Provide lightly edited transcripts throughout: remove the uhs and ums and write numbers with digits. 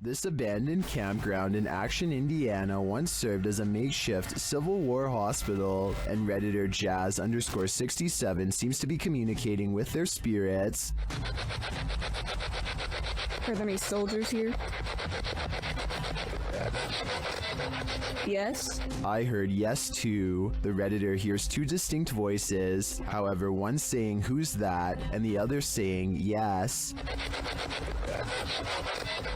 This abandoned campground in Action, Indiana once served as a makeshift Civil War hospital, and Redditor Jazz_67 seems to be communicating with their spirits. Are there any soldiers here? Yes? I heard yes too. The Redditor hears two distinct voices, however one saying who's that and the other saying yes.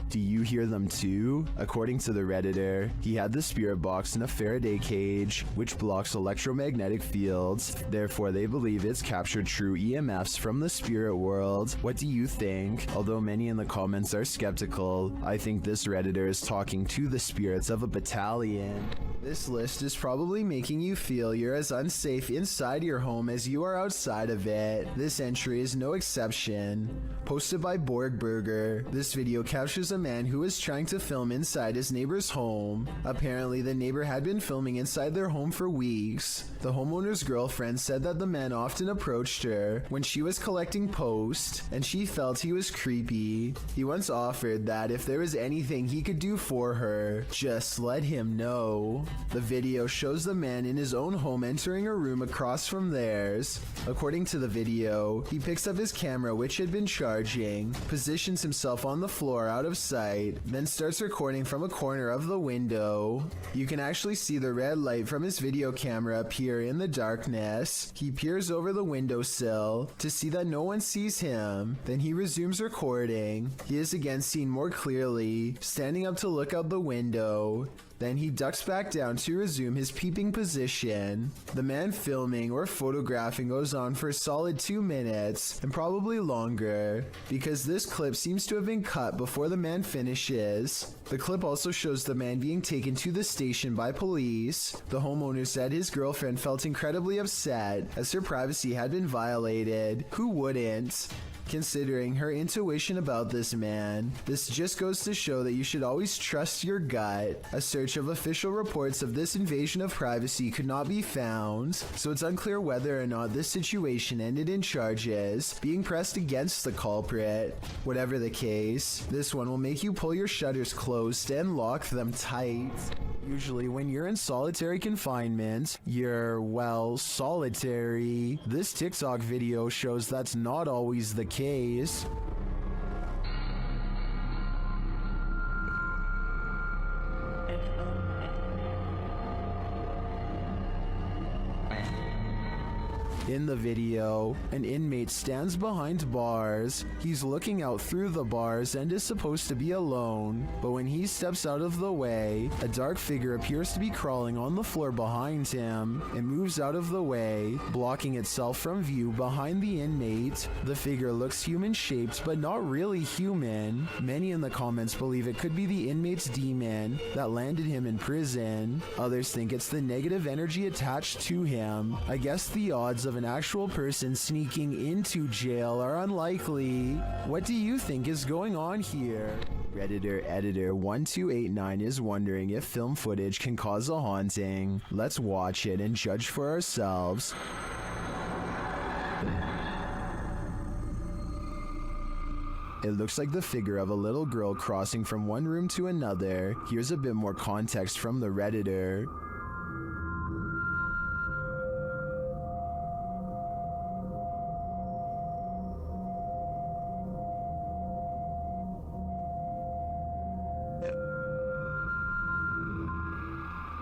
Do you hear them too? According to the Redditor, he had the spirit box in a Faraday cage, which blocks electromagnetic fields. Therefore, they believe it's captured true EMFs from the spirit world. What do you think? Although many in the comments are skeptical, I think this Redditor is talking to the spirits of a battalion. This list is probably making you feel you're as unsafe inside your home as you are outside of it. This entry is no exception. Posted by Borgberger, this video captures a man who was trying to film inside his neighbor's home. Apparently, the neighbor had been filming inside their home for weeks. The homeowner's girlfriend said that the man often approached her when she was collecting post, and she felt he was creepy. He once offered that if there was anything he could do for her, just let him know. The video shows the man in his own home entering a room across from theirs. According to the video, he picks up his camera, which had been charging, positions himself on the floor out of sight, then starts recording from a corner of the window. You can actually see the red light from his video camera appear in the darkness. He peers over the windowsill to see that no one sees him. Then he resumes recording. He is again seen more clearly, standing up to look out the window. Then he ducks back down to resume his peeping position. The man filming or photographing goes on for a solid 2 minutes, and probably longer, because this clip seems to have been cut before the man finishes. The clip also shows the man being taken to the station by police. The homeowner said his girlfriend felt incredibly upset as her privacy had been violated. Who wouldn't? Considering her intuition about this man. This just goes to show that you should always trust your gut. A search of official reports of this invasion of privacy could not be found, so it's unclear whether or not this situation ended in charges being pressed against the culprit. Whatever the case, this one will make you pull your shutters closed and lock them tight. Usually when you're in solitary confinement, you're, well, solitary. This TikTok video shows that's not always the case. In the video, an inmate stands behind bars. He's looking out through the bars and is supposed to be alone, but when he steps out of the way, a dark figure appears to be crawling on the floor behind him and moves out of the way, blocking itself from view behind the inmate. The figure looks human-shaped, but not really human. Many in the comments believe it could be the inmate's demon that landed him in prison. Others think it's the negative energy attached to him. I guess the odds of an actual person sneaking into jail are unlikely. What do you think is going on here? Redditor Editor 1289 is wondering if film footage can cause a haunting. Let's watch it and judge for ourselves. It looks like the figure of a little girl crossing from one room to another. Here's a bit more context from the Redditor.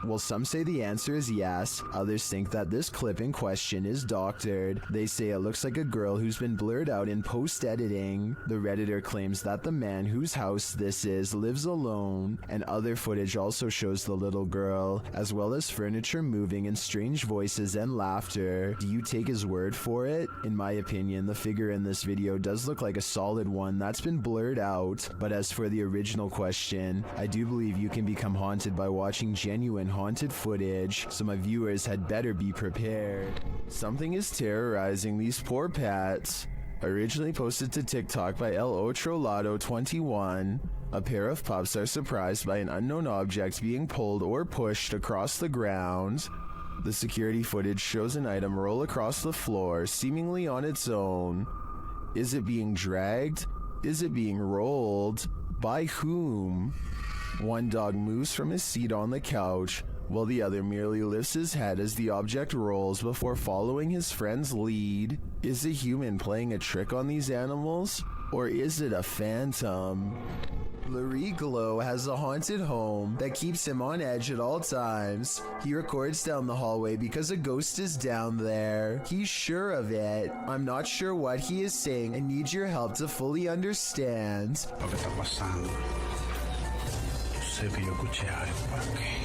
Well, some say the answer is yes. Others think that this clip in question is doctored. They say it looks like a girl who's been blurred out in post-editing. The Redditor claims that the man whose house this is lives alone, and other footage also shows the little girl, as well as furniture moving and strange voices and laughter. Do you take his word for it? In my opinion, the figure in this video does look like a solid one that's been blurred out. But as for the original question, I do believe you can become haunted by watching genuine haunted footage, so my viewers had better be prepared. Something is terrorizing these poor pets. Originally posted to TikTok by El Otrolado 21. A pair of pups are surprised by an unknown object being pulled or pushed across the ground. The security footage shows an item roll across the floor, seemingly on its own. Is it being dragged? Is it being rolled? By whom? One dog moves from his seat on the couch, while the other merely lifts his head as the object rolls before following his friend's lead. Is a human playing a trick on these animals? Or is it a phantom? Larry Glow has a haunted home that keeps him on edge at all times. He records down the hallway because a ghost is down there. He's sure of it. I'm not sure what he is saying and need your help to fully understand. Lo que está pasando. Sé que yo escuché algo por aquí.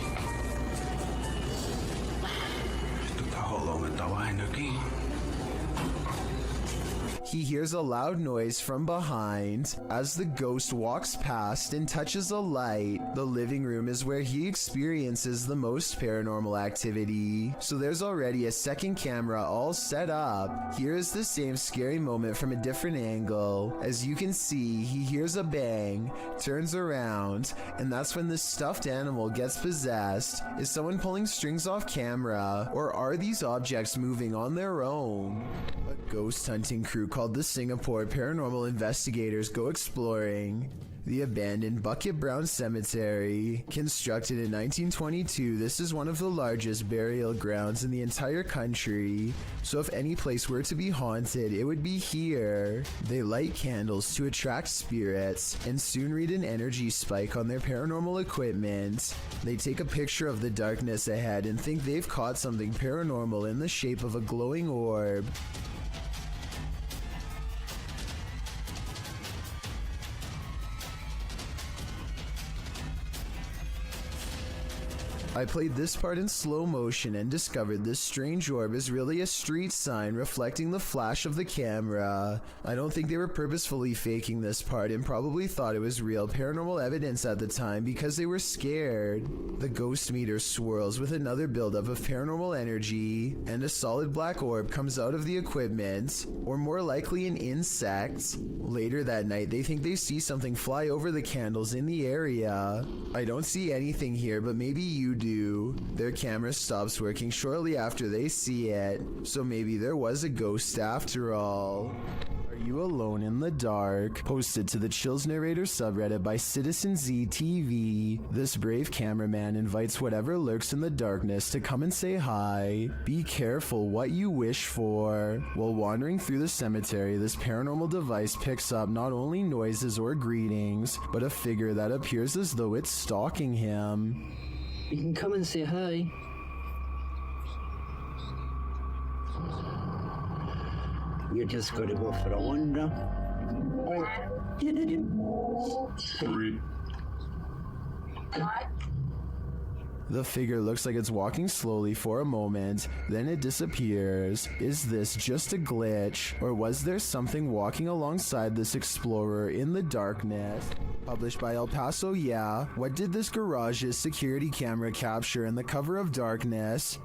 Esto está jodón, esta vaina aquí. He hears a loud noise from behind as the ghost walks past and touches a light. The living room is where he experiences the most paranormal activity. So there's already a second camera all set up. Here is the same scary moment from a different angle. As you can see, he hears a bang, turns around, and that's when the stuffed animal gets possessed. Is someone pulling strings off camera, or are these objects moving on their own? A ghost hunting crew called the Singapore Paranormal Investigators go exploring the abandoned Bucket Brown Cemetery. Constructed in 1922, this is one of the largest burial grounds in the entire country, so if any place were to be haunted, it would be here. They light candles to attract spirits and soon read an energy spike on their paranormal equipment. They take a picture of the darkness ahead and think they've caught something paranormal in the shape of a glowing orb. I played this part in slow motion and discovered this strange orb is really a street sign reflecting the flash of the camera. I don't think they were purposefully faking this part and probably thought it was real paranormal evidence at the time because they were scared. The ghost meter swirls with another buildup of paranormal energy, and a solid black orb comes out of the equipment, or more likely an insect. Later that night, they think they see something fly over the candles in the area. I don't see anything here, but maybe you do. Their camera stops working shortly after they see it, so maybe there was a ghost after all. Are you alone in the dark? Posted to the Chills Narrator subreddit by Citizen ZTV. This brave cameraman invites whatever lurks in the darkness to come and say hi. Be careful what you wish for. While wandering through the cemetery, this paranormal device picks up not only noises or greetings, but a figure that appears as though it's stalking him. You can come and say hi. You're just going to go for a wander. The figure looks like it's walking slowly for a moment, then it disappears. Is this just a glitch, or was there something walking alongside this explorer in the darkness? Published by El Paso, yeah. What did this garage's security camera capture in the cover of darkness?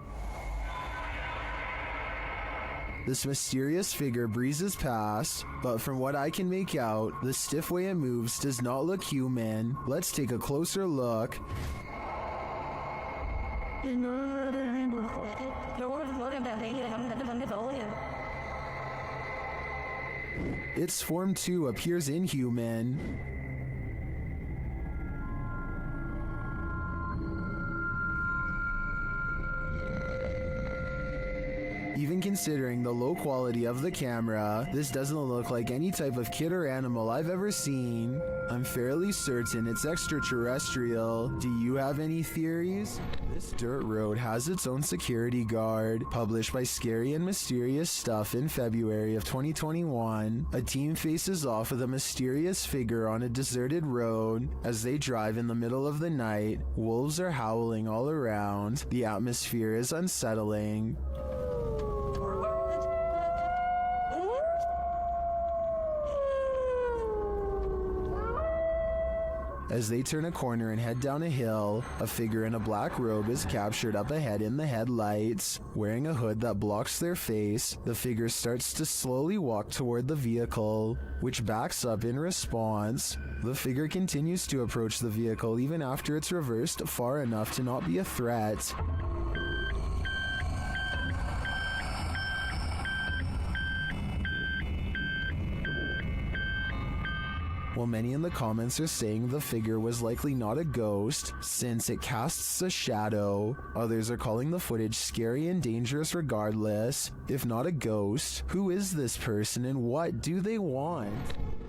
This mysterious figure breezes past, but from what I can make out, the stiff way it moves does not look human. Let's take a closer look. Its form too appears inhuman. Even considering the low quality of the camera, this doesn't look like any type of kid or animal I've ever seen. I'm fairly certain it's extraterrestrial. Do you have any theories? This dirt road has its own security guard. Published by Scary and Mysterious Stuff in February of 2021, a team faces off with a mysterious figure on a deserted road. As they drive in the middle of the night, wolves are howling all around. The atmosphere is unsettling. As they turn a corner and head down a hill, a figure in a black robe is captured up ahead in the headlights. Wearing a hood that blocks their face, the figure starts to slowly walk toward the vehicle, which backs up in response. The figure continues to approach the vehicle even after it's reversed far enough to not be a threat. while many in the comments are saying the figure was likely not a ghost since it casts a shadow. Others are calling the footage scary and dangerous regardless. If not a ghost, who is this person and what do they want?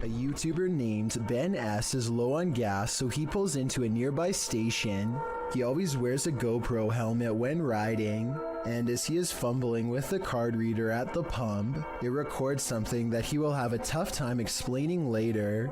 A YouTuber named Ben S is low on gas, so he pulls into a nearby station. He always wears a GoPro helmet when riding, and as he is fumbling with the card reader at the pump, it records something that he will have a tough time explaining later.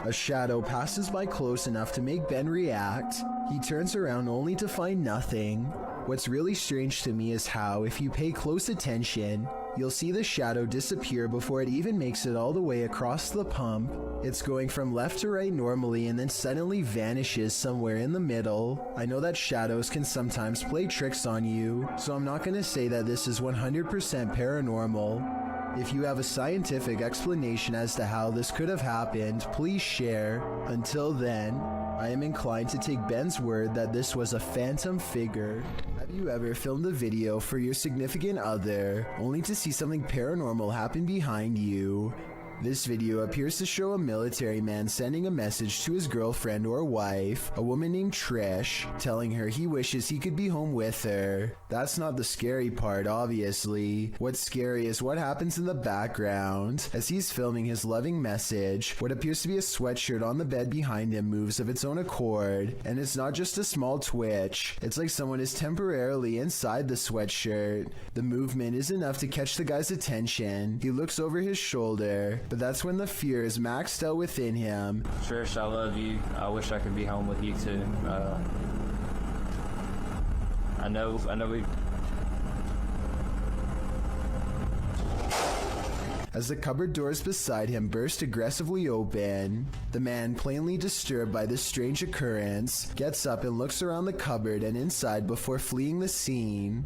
A shadow passes by close enough to make Ben react. He turns around only to find nothing. What's really strange to me is how, if you pay close attention, you'll see the shadow disappear before it even makes it all the way across the pump. It's going from left to right normally and then suddenly vanishes somewhere in the middle. I know that shadows can sometimes play tricks on you, so I'm not gonna say that this is 100% paranormal. If you have a scientific explanation as to how this could have happened, please share. Until then, I am inclined to take Ben's word that this was a phantom figure. Have you ever filmed a video for your significant other, only to see something paranormal happen behind you? This video appears to show a military man sending a message to his girlfriend or wife, a woman named Trish, telling her he wishes he could be home with her. That's not the scary part, obviously. What's scary is what happens in the background. As he's filming his loving message, what appears to be a sweatshirt on the bed behind him moves of its own accord, and it's not just a small twitch. It's like someone is temporarily inside the sweatshirt. The movement is enough to catch the guy's attention. He looks over his shoulder, but that's when the fear is maxed out within him. Trish, I love you. I wish I could be home with you too. I know we... As the cupboard doors beside him burst aggressively open, the man, plainly disturbed by this strange occurrence, gets up and looks around the cupboard and inside before fleeing the scene.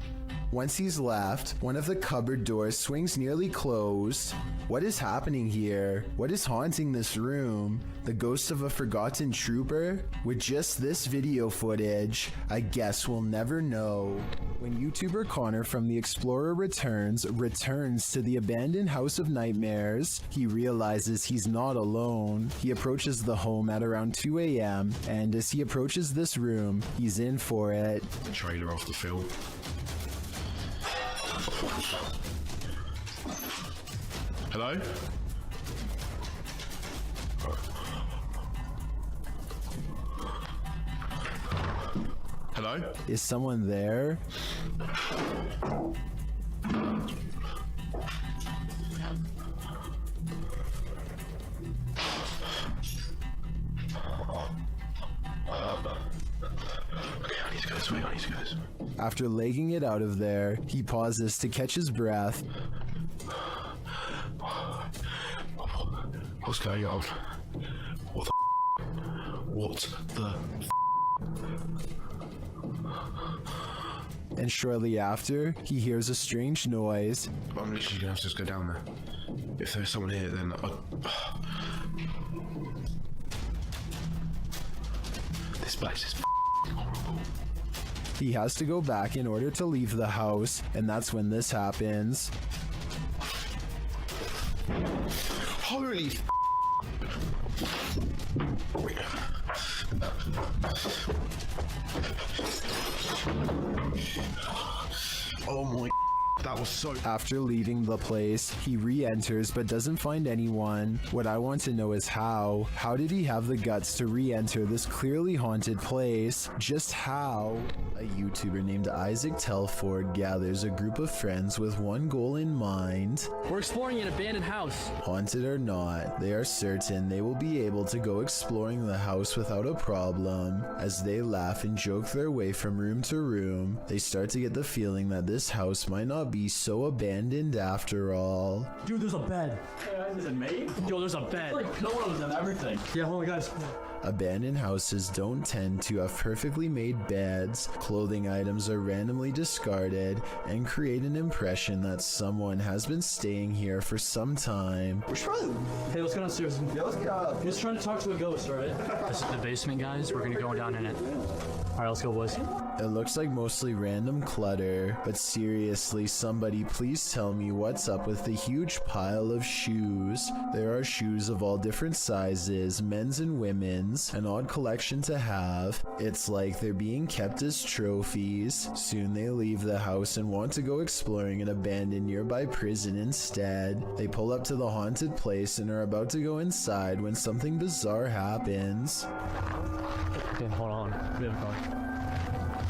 Once he's left, one of the cupboard doors swings nearly closed. What is happening here? What is haunting this room? The ghost of a forgotten trooper? With just this video footage, I guess we'll never know. When YouTuber Connor from The Explorer returns to the abandoned House of Nightmares, he realizes he's not alone. He approaches the home at around 2 a.m. and as he approaches this room, he's in for it. The trailer off the film. Hello? Hello? Is someone there? After legging it out of there, he pauses to catch his breath. What's going on? What the And shortly after, he hears a strange noise. I'm literally gonna have to just go down there. If there's someone here, then this place is horrible. He has to go back in order to leave the house, and that's when this happens. Holy oh my, that was so... After leaving the place, he re-enters but doesn't find anyone. What I want to know is how. How did he have the guts to re-enter this clearly haunted place? Just how? A YouTuber named Isaac Telford gathers a group of friends with one goal in mind. We're exploring an abandoned house. Haunted or not, they are certain they will be able to go exploring the house without a problem. As they laugh and joke their way from room to room, they start to get the feeling that this house might not be so abandoned after all. Dude, there's a bed. Is it made? Yo, there's a bed. Like pillows and everything. Yeah, hold on, guys. Abandoned houses don't tend to have perfectly made beds. Clothing items are randomly discarded and create an impression that someone has been staying here for some time. We're trying. Hey, let's go downstairs. Yeah, let's get out. He's trying to talk to a ghost, alright? This is the basement, guys. We're gonna go down in it. Alright, let's go, boys. It looks like mostly random clutter, but seriously, somebody please tell me what's up with the huge pile of shoes. There are shoes of all different sizes, men's and women's, an odd collection to have. It's like they're being kept as trophies. Soon they leave the house and want to go exploring an abandoned nearby prison instead. They pull up to the haunted place and are about to go inside when something bizarre happens. Okay, hold on. We have a car.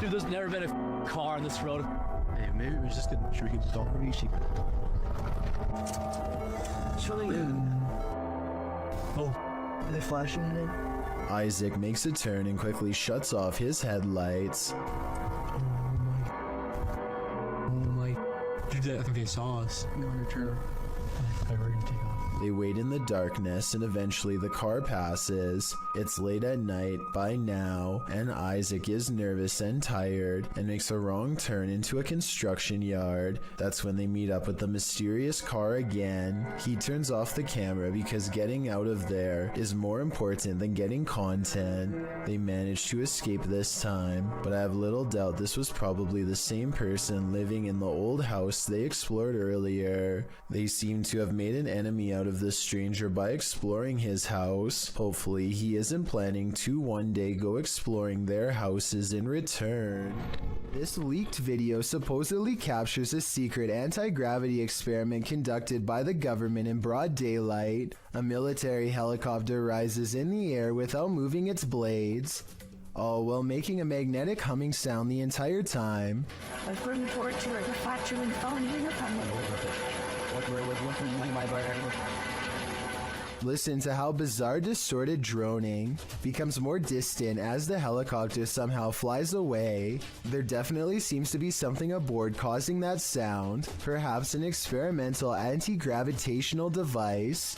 Dude, there's never been a car on this road. Hey, maybe we just get should we get the dog reach? Oh, are they flashing at it? Isaac makes a turn and quickly shuts off his headlights. Oh my. Dude, I think they saw us. True. Okay, we're gonna take off. They wait in the darkness and eventually the car passes. It's late at night by now, and Isaac is nervous and tired and makes a wrong turn into a construction yard. That's when they meet up with the mysterious car again. He turns off the camera because getting out of there is more important than getting content. They manage to escape this time, but I have little doubt this was probably the same person living in the old house they explored earlier. They seem to have made an enemy out of this stranger by exploring his house. Hopefully he isn't planning to one day go exploring their houses in return. This leaked video supposedly captures a secret anti-gravity experiment conducted by the government in broad daylight. A military helicopter rises in the air without moving its blades, all while making a magnetic humming sound the entire time. According to torture, the flatulent phone here from Listen to how bizarre distorted droning becomes more distant as the helicopter somehow flies away. There definitely seems to be something aboard causing that sound, perhaps an experimental anti-gravitational device.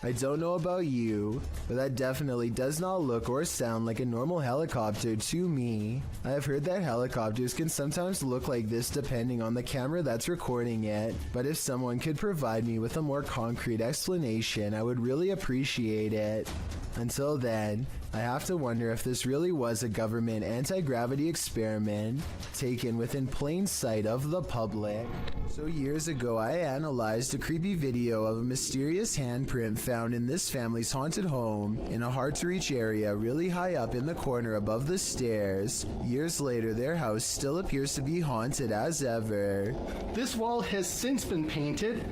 I don't know about you, but that definitely does not look or sound like a normal helicopter to me. I have heard that helicopters can sometimes look like this depending on the camera that's recording it, but if someone could provide me with a more concrete explanation, I would really appreciate it. Until then, I have to wonder if this really was a government anti-gravity experiment taken within plain sight of the public. So years ago, I analyzed a creepy video of a mysterious handprint found in this family's haunted home in a hard-to-reach area really high up in the corner above the stairs. Years later, their house still appears to be haunted as ever. This wall has since been painted,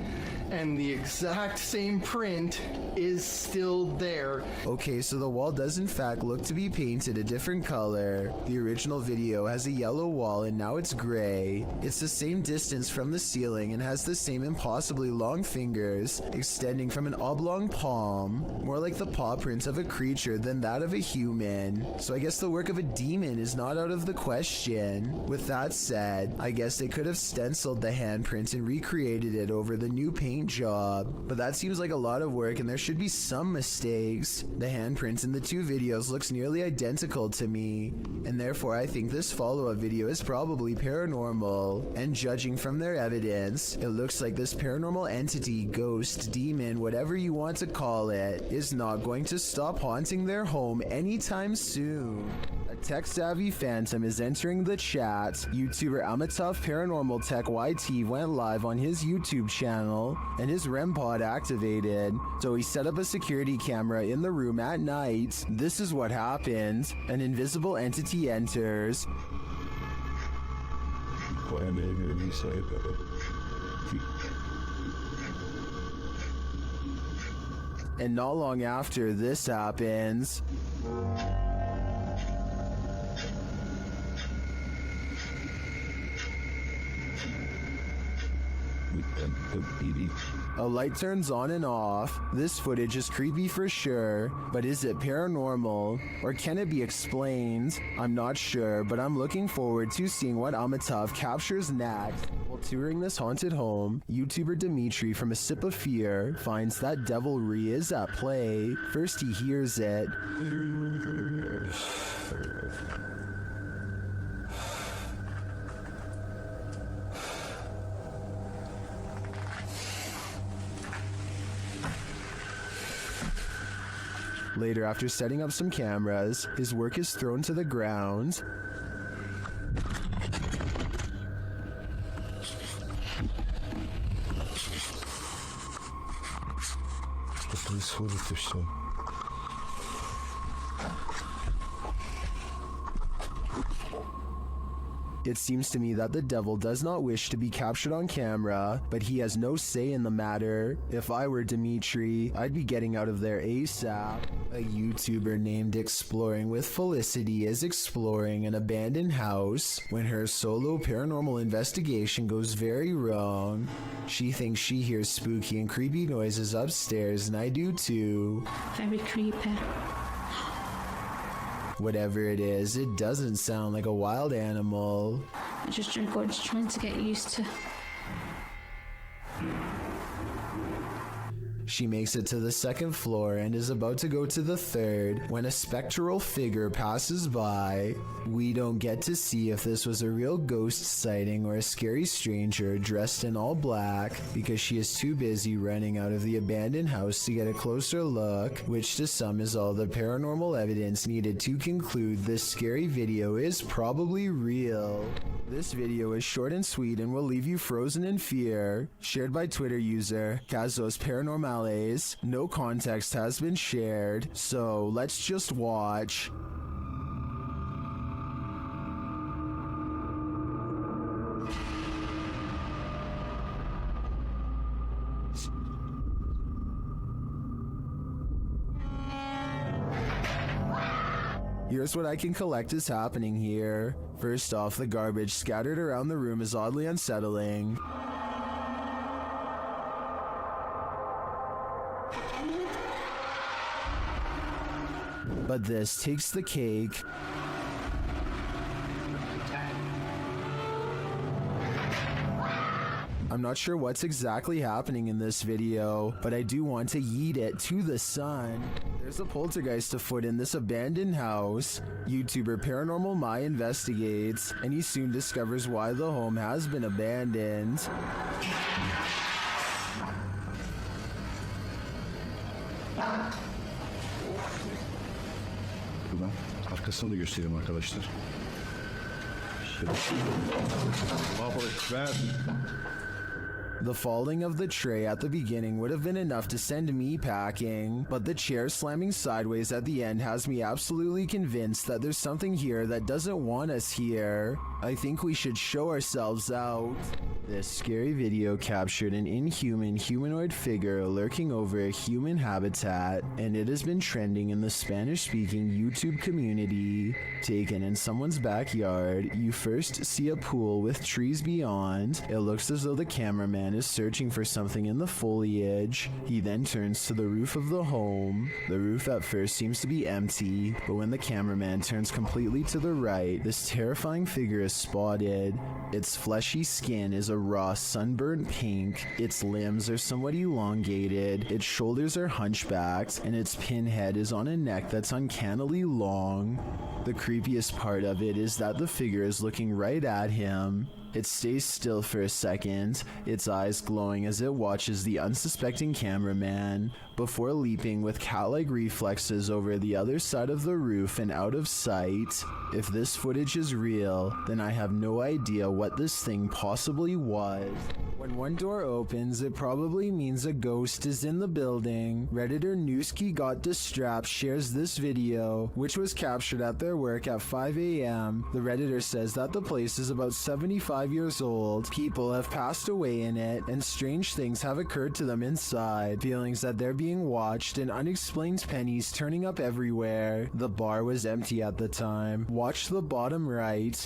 and the exact same print is still there. Okay, so the wall does in fact look to be painted a different color. The original video has a yellow wall and now it's gray. It's the same distance from the ceiling and has the same impossibly long fingers extending from an oblong palm, more like the paw print of a creature than that of a human. So I guess the work of a demon is not out of the question. With that said, I guess they could have stenciled the handprint and recreated it over the new paint job, but that seems like a lot of work and there should be some mistakes. The handprints in the two videos looks nearly identical to me, and therefore I think this follow-up video is probably paranormal, and judging from their evidence, it looks like this paranormal entity, ghost, demon, whatever you want to call it, is not going to stop haunting their home anytime soon. A tech-savvy phantom is entering the chat. YouTuber Amitav Paranormal Tech YT went live on his YouTube channel, and his REM pod activated, so he set up a security camera in the room at night. This is what happens. An invisible entity enters. And not long after this happens, a light turns on and off. This footage is creepy for sure, but is it paranormal? Or can it be explained? I'm not sure, but I'm looking forward to seeing what Amitav captures next. While touring this haunted home, YouTuber Dimitri from A Sip of Fear finds that devilry is at play. First he hears it. Later, after setting up some cameras, his work is thrown to the ground. Что происходит и все. It seems to me that the devil does not wish to be captured on camera, but he has no say in the matter. If I were Dimitri, I'd be getting out of there ASAP. A YouTuber named Exploring with Felicity is exploring an abandoned house when her solo paranormal investigation goes very wrong. She thinks she hears spooky and creepy noises upstairs, and I do too. Very creepy. Whatever it is, it doesn't sound like a wild animal. I just trying to get used to. She makes it to the second floor and is about to go to the third when a spectral figure passes by. We don't get to see if this was a real ghost sighting or a scary stranger dressed in all black because she is too busy running out of the abandoned house to get a closer look, which to some is all the paranormal evidence needed to conclude this scary video is probably real. This video is short and sweet and will leave you frozen in fear. Shared by Twitter user Kazos Paranormales. No context has been shared, so let's just watch. Here's what I can collect is happening here. First off, the garbage scattered around the room is oddly unsettling. But this takes the cake. I'm not sure what's exactly happening in this video, but I do want to yeet it to the sun. There's a poltergeist afoot in this abandoned house. YouTuber Paranormal My investigates, and he soon discovers why the home has been abandoned. Buradan arkasını da göstereyim arkadaşlar. Allahu Ekber. The falling of the tray at the beginning would have been enough to send me packing, but the chair slamming sideways at the end has me absolutely convinced that there's something here that doesn't want us here. I think we should show ourselves out. This scary video captured an inhuman humanoid figure lurking over a human habitat, and it has been trending in the Spanish-speaking YouTube community. Taken in someone's backyard, you first see a pool with trees beyond. It looks as though the cameraman is searching for something in the foliage. He then turns to the roof of the home. The roof at first seems to be empty, but when the cameraman turns completely to the right, this terrifying figure is spotted. Its fleshy skin is a raw sunburned pink, its limbs are somewhat elongated, its shoulders are hunchbacked, and its pinhead is on a neck that's uncannily long. The creepiest part of it is that the figure is looking right at him. It stays still for a second, its eyes glowing as it watches the unsuspecting cameraman, before leaping with cat-like reflexes over the other side of the roof and out of sight. If this footage is real, then I have no idea what this thing possibly was. When one door opens, it probably means a ghost is in the building. Redditor Newski Got Distrapped shares this video, which was captured at their work at 5 a.m. The Redditor says that the place is about 75 years old. People have passed away in it, and strange things have occurred to them inside. Feelings that they're being watched and unexplained pennies turning up everywhere. The bar was empty at the time. Watch the bottom right.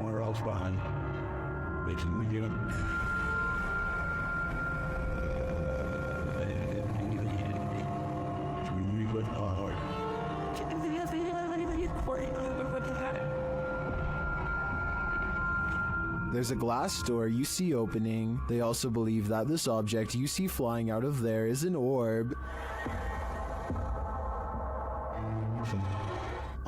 Where else behind? Waiting to get him. There's a glass door you see opening. They also believe that this object you see flying out of there is an orb.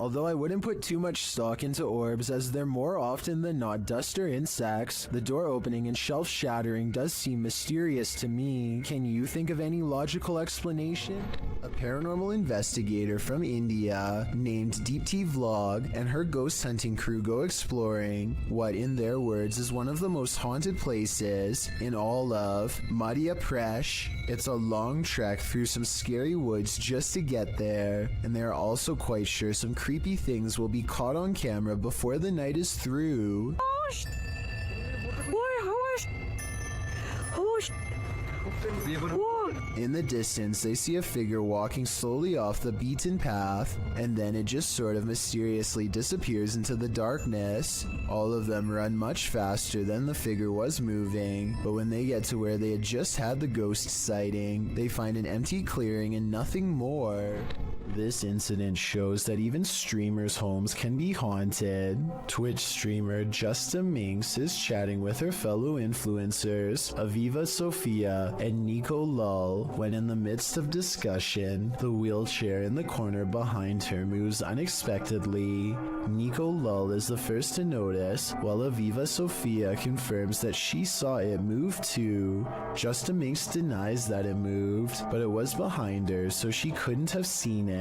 Although I wouldn't put too much stock into orbs as they're more often than not dust or insects, the door opening and shelf shattering does seem mysterious to me. Can you think of any logical explanation? A paranormal investigator from India named Deepti Vlog and her ghost hunting crew go exploring what, in their words, is one of the most haunted places in all of Madhya Pradesh. It's a long trek through some scary woods just to get there, and they're also quite sure some creepy things will be caught on camera before the night is through. In the distance, they see a figure walking slowly off the beaten path, and then it just sort of mysteriously disappears into the darkness. All of them run much faster than the figure was moving, but when they get to where they had just had the ghost sighting, they find an empty clearing and nothing more. This incident shows that even streamers' homes can be haunted. Twitch streamer Justa Minx is chatting with her fellow influencers, Aviva Sophia and Nico Lull, when in the midst of discussion, the wheelchair in the corner behind her moves unexpectedly. Nico Lull is the first to notice, while Aviva Sophia confirms that she saw it move too. Justa Minx denies that it moved, but it was behind her, so she couldn't have seen it.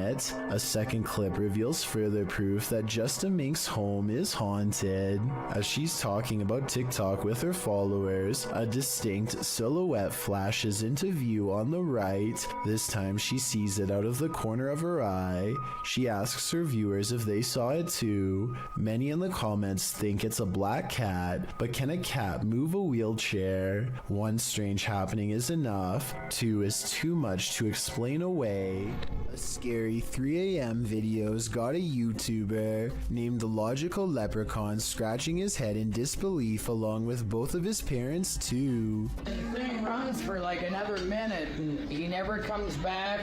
A second clip reveals further proof that Justa Minx's home is haunted. As she's talking about TikTok with her followers, a distinct silhouette flashes into view on the right. This time she sees it out of the corner of her eye. She asks her viewers if they saw it too. Many in the comments think it's a black cat, but can a cat move a wheelchair? One strange happening is enough. Two is too much to explain away. A scary 3 a.m. videos got a YouTuber named the Logical Leprechaun scratching his head in disbelief along with both of his parents too. The thing runs for like another minute and he never comes back.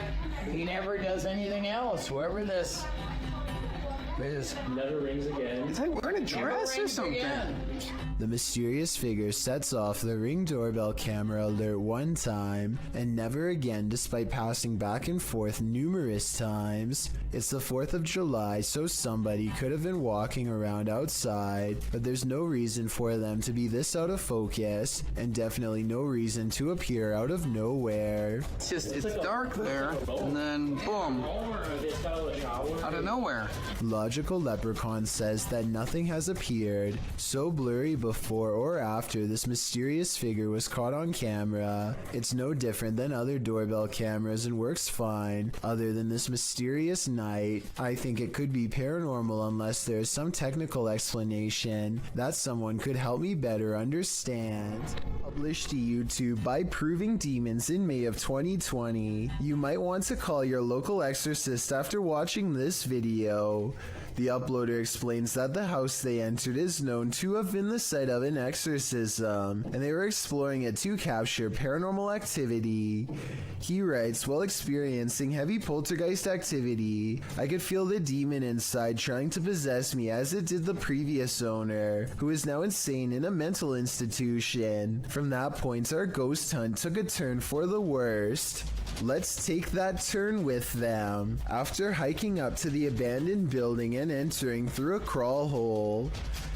He never does anything else. Whoever this is. Never rings again. Is he wearing a dress or something? The mysterious figure sets off the Ring doorbell camera alert one time and never again despite passing back and forth numerous times. It's the 4th of July, so somebody could have been walking around outside, but there's no reason for them to be this out of focus, and definitely no reason to appear out of nowhere. It's dark there, and then boom, out of nowhere. Logical Leprechaun says that nothing has appeared so blurry before or after this mysterious figure was caught on camera. It's no different than other doorbell cameras and works fine, other than this mysterious night. I think it could be paranormal unless there's some technical explanation that someone could help me better understand. Published to YouTube by Proving Demons in May of 2020. You might want to call your local exorcist after watching this video. The uploader explains that the house they entered is known to have been the site of an exorcism, and they were exploring it to capture paranormal activity. He writes, while experiencing heavy poltergeist activity, I could feel the demon inside trying to possess me as it did the previous owner, who is now insane in a mental institution. From that point, our ghost hunt took a turn for the worst. Let's take that turn with them. After hiking up to the abandoned building and entering through a crawl hole,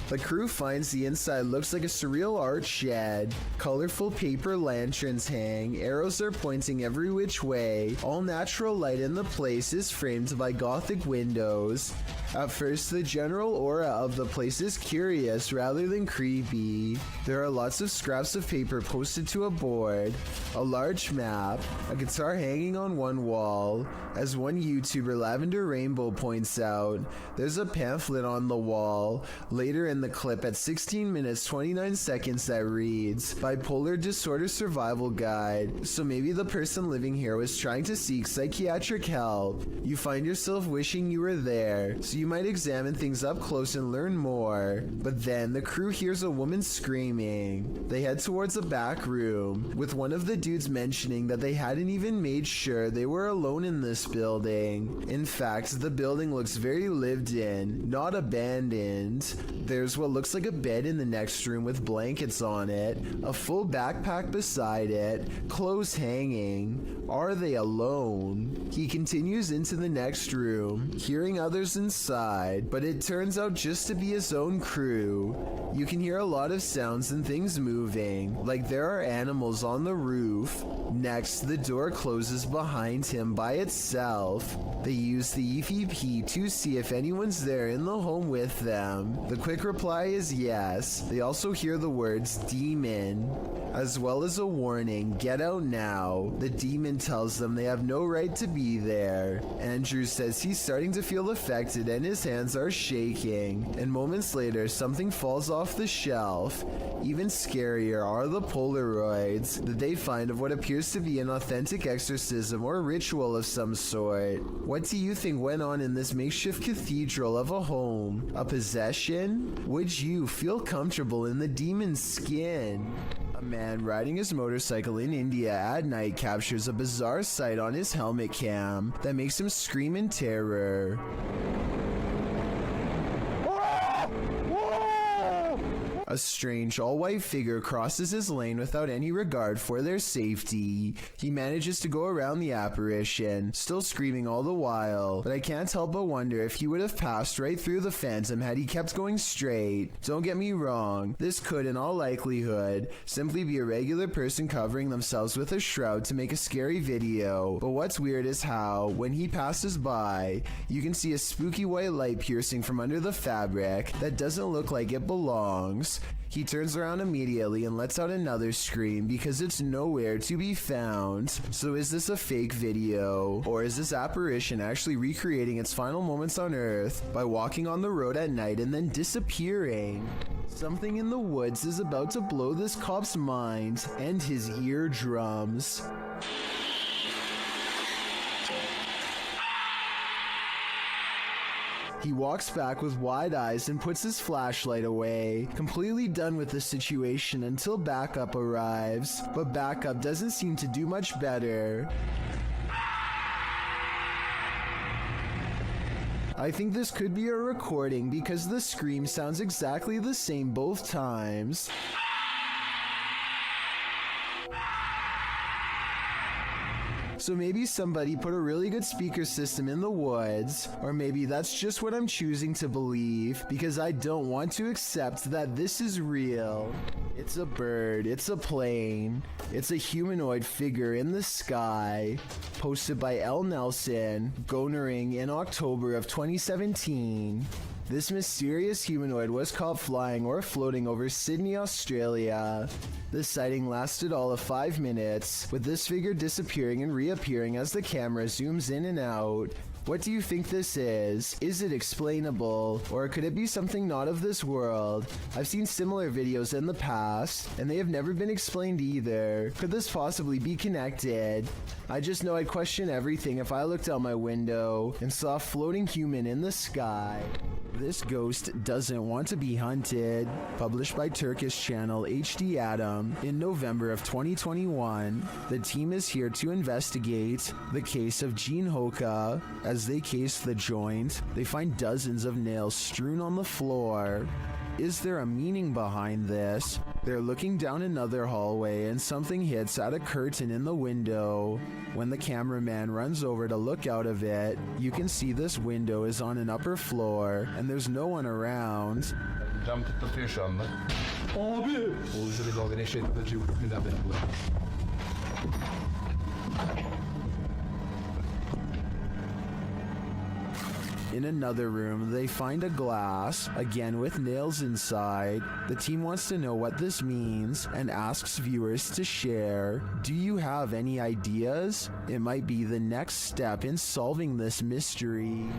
the crew finds the inside looks like a surreal art shed. Colorful paper lanterns hang, arrows are pointing every which way. All natural light in the place is framed by gothic windows. At first, the general aura of the place is curious rather than creepy. There are lots of scraps of paper posted to a board, a large map, a guitar hanging on one wall. As one YouTuber, Lavender Rainbow, points out, there's a pamphlet on the wall. Later in the clip at 16 minutes 29 seconds that reads, Bipolar Disorder Survival Guide. So maybe the person living here was trying to seek psychiatric help. You find yourself wishing you were there, so you might examine things up close and learn more. But then the crew hears a woman screaming. They head towards a back room, with one of the dudes mentioning that they hadn't even made sure they were alone in this building. In fact, the building looks very lived in, not abandoned. There's what looks like a bed in the next room with blankets on it, a full backpack beside it, clothes hanging. Are they alone? He continues into the next room, hearing others inside. outside, but it turns out just to be his own crew. You can hear a lot of sounds and things moving, like there are animals on the roof. Next, the door closes behind him by itself. They use the EVP to see if anyone's there in the home with them. The quick reply is yes. They also hear the words demon, as well as a warning, get out now. The demon tells them they have no right to be there. Andrew says he's starting to feel affected and his hands are shaking. And moments later, something falls off the shelf. Even scarier are the Polaroids that they find of what appears to be an authentic exorcism or ritual of some sort. What do you think went on in this makeshift cathedral of a home? A possession? Would you feel comfortable in the demon's skin? A man riding his motorcycle in India at night captures a bizarre sight on his helmet cam that makes him scream in terror. A strange all-white figure crosses his lane without any regard for their safety. He manages to go around the apparition, still screaming all the while, but I can't help but wonder if he would have passed right through the phantom had he kept going straight. Don't get me wrong, this could in all likelihood simply be a regular person covering themselves with a shroud to make a scary video, but what's weird is how, when he passes by, you can see a spooky white light piercing from under the fabric that doesn't look like it belongs. He turns around immediately and lets out another scream because it's nowhere to be found. So is this a fake video? Or is this apparition actually recreating its final moments on Earth by walking on the road at night and then disappearing? Something in the woods is about to blow this cop's mind and his eardrums. He walks back with wide eyes and puts his flashlight away, completely done with the situation until backup arrives, but backup doesn't seem to do much better. I think this could be a recording because the scream sounds exactly the same both times. So maybe somebody put a really good speaker system in the woods, or maybe that's just what I'm choosing to believe because I don't want to accept that this is real. It's a bird, it's a plane, it's a humanoid figure in the sky. Posted by L. Nelson, gonering in October of 2017. This mysterious humanoid was caught flying or floating over Sydney, Australia. The sighting lasted all of 5 minutes, with this figure disappearing and reappearing as the camera zooms in and out. What do you think this is? Is it explainable, or could it be something not of this world? I've seen similar videos in the past, and they have never been explained either. Could this possibly be connected? I just know I'd question everything if I looked out my window and saw a floating human in the sky. This ghost doesn't want to be hunted. Published by Turkish channel HD Adam in November of 2021. The team is here to investigate the case of Jean Hoka. As they case the joint, they find dozens of nails strewn on the floor. Is there a meaning behind this? They're looking down another hallway and something hits at a curtain in the window. When the cameraman runs over to look out of it, you can see this window is on an upper floor and there's no one around. Cam tıklatıyor şu anda. Abi! Olucu bir dalga neşe edici bir daha bekliyor. In another room, they find a glass, again with nails inside. The team wants to know what this means and asks viewers to share. Do you have any ideas? It might be the next step in solving this mystery.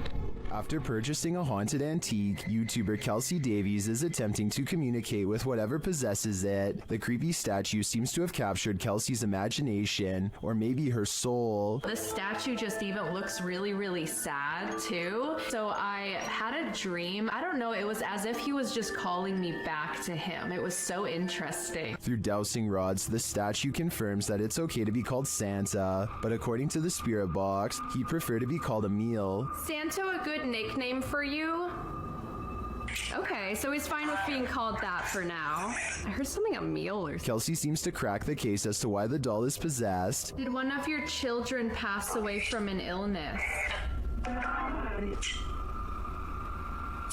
After purchasing a haunted antique, YouTuber Kelsey Davies is attempting to communicate with whatever possesses it. The creepy statue seems to have captured Kelsey's imagination, or maybe her soul. The statue just even looks really, really sad too. So I had a dream. I don't know, it was as if he was just calling me back to him. It was so interesting. Through dowsing rods, the statue confirms that it's okay to be called Santa, but according to the spirit box, he'd prefer to be called Emil. Santa a good nickname for you? Okay, so he's fine with being called that for now. I heard something Emil or something. Kelsey seems to crack the case as to why the doll is possessed. Did one of your children pass away from an illness?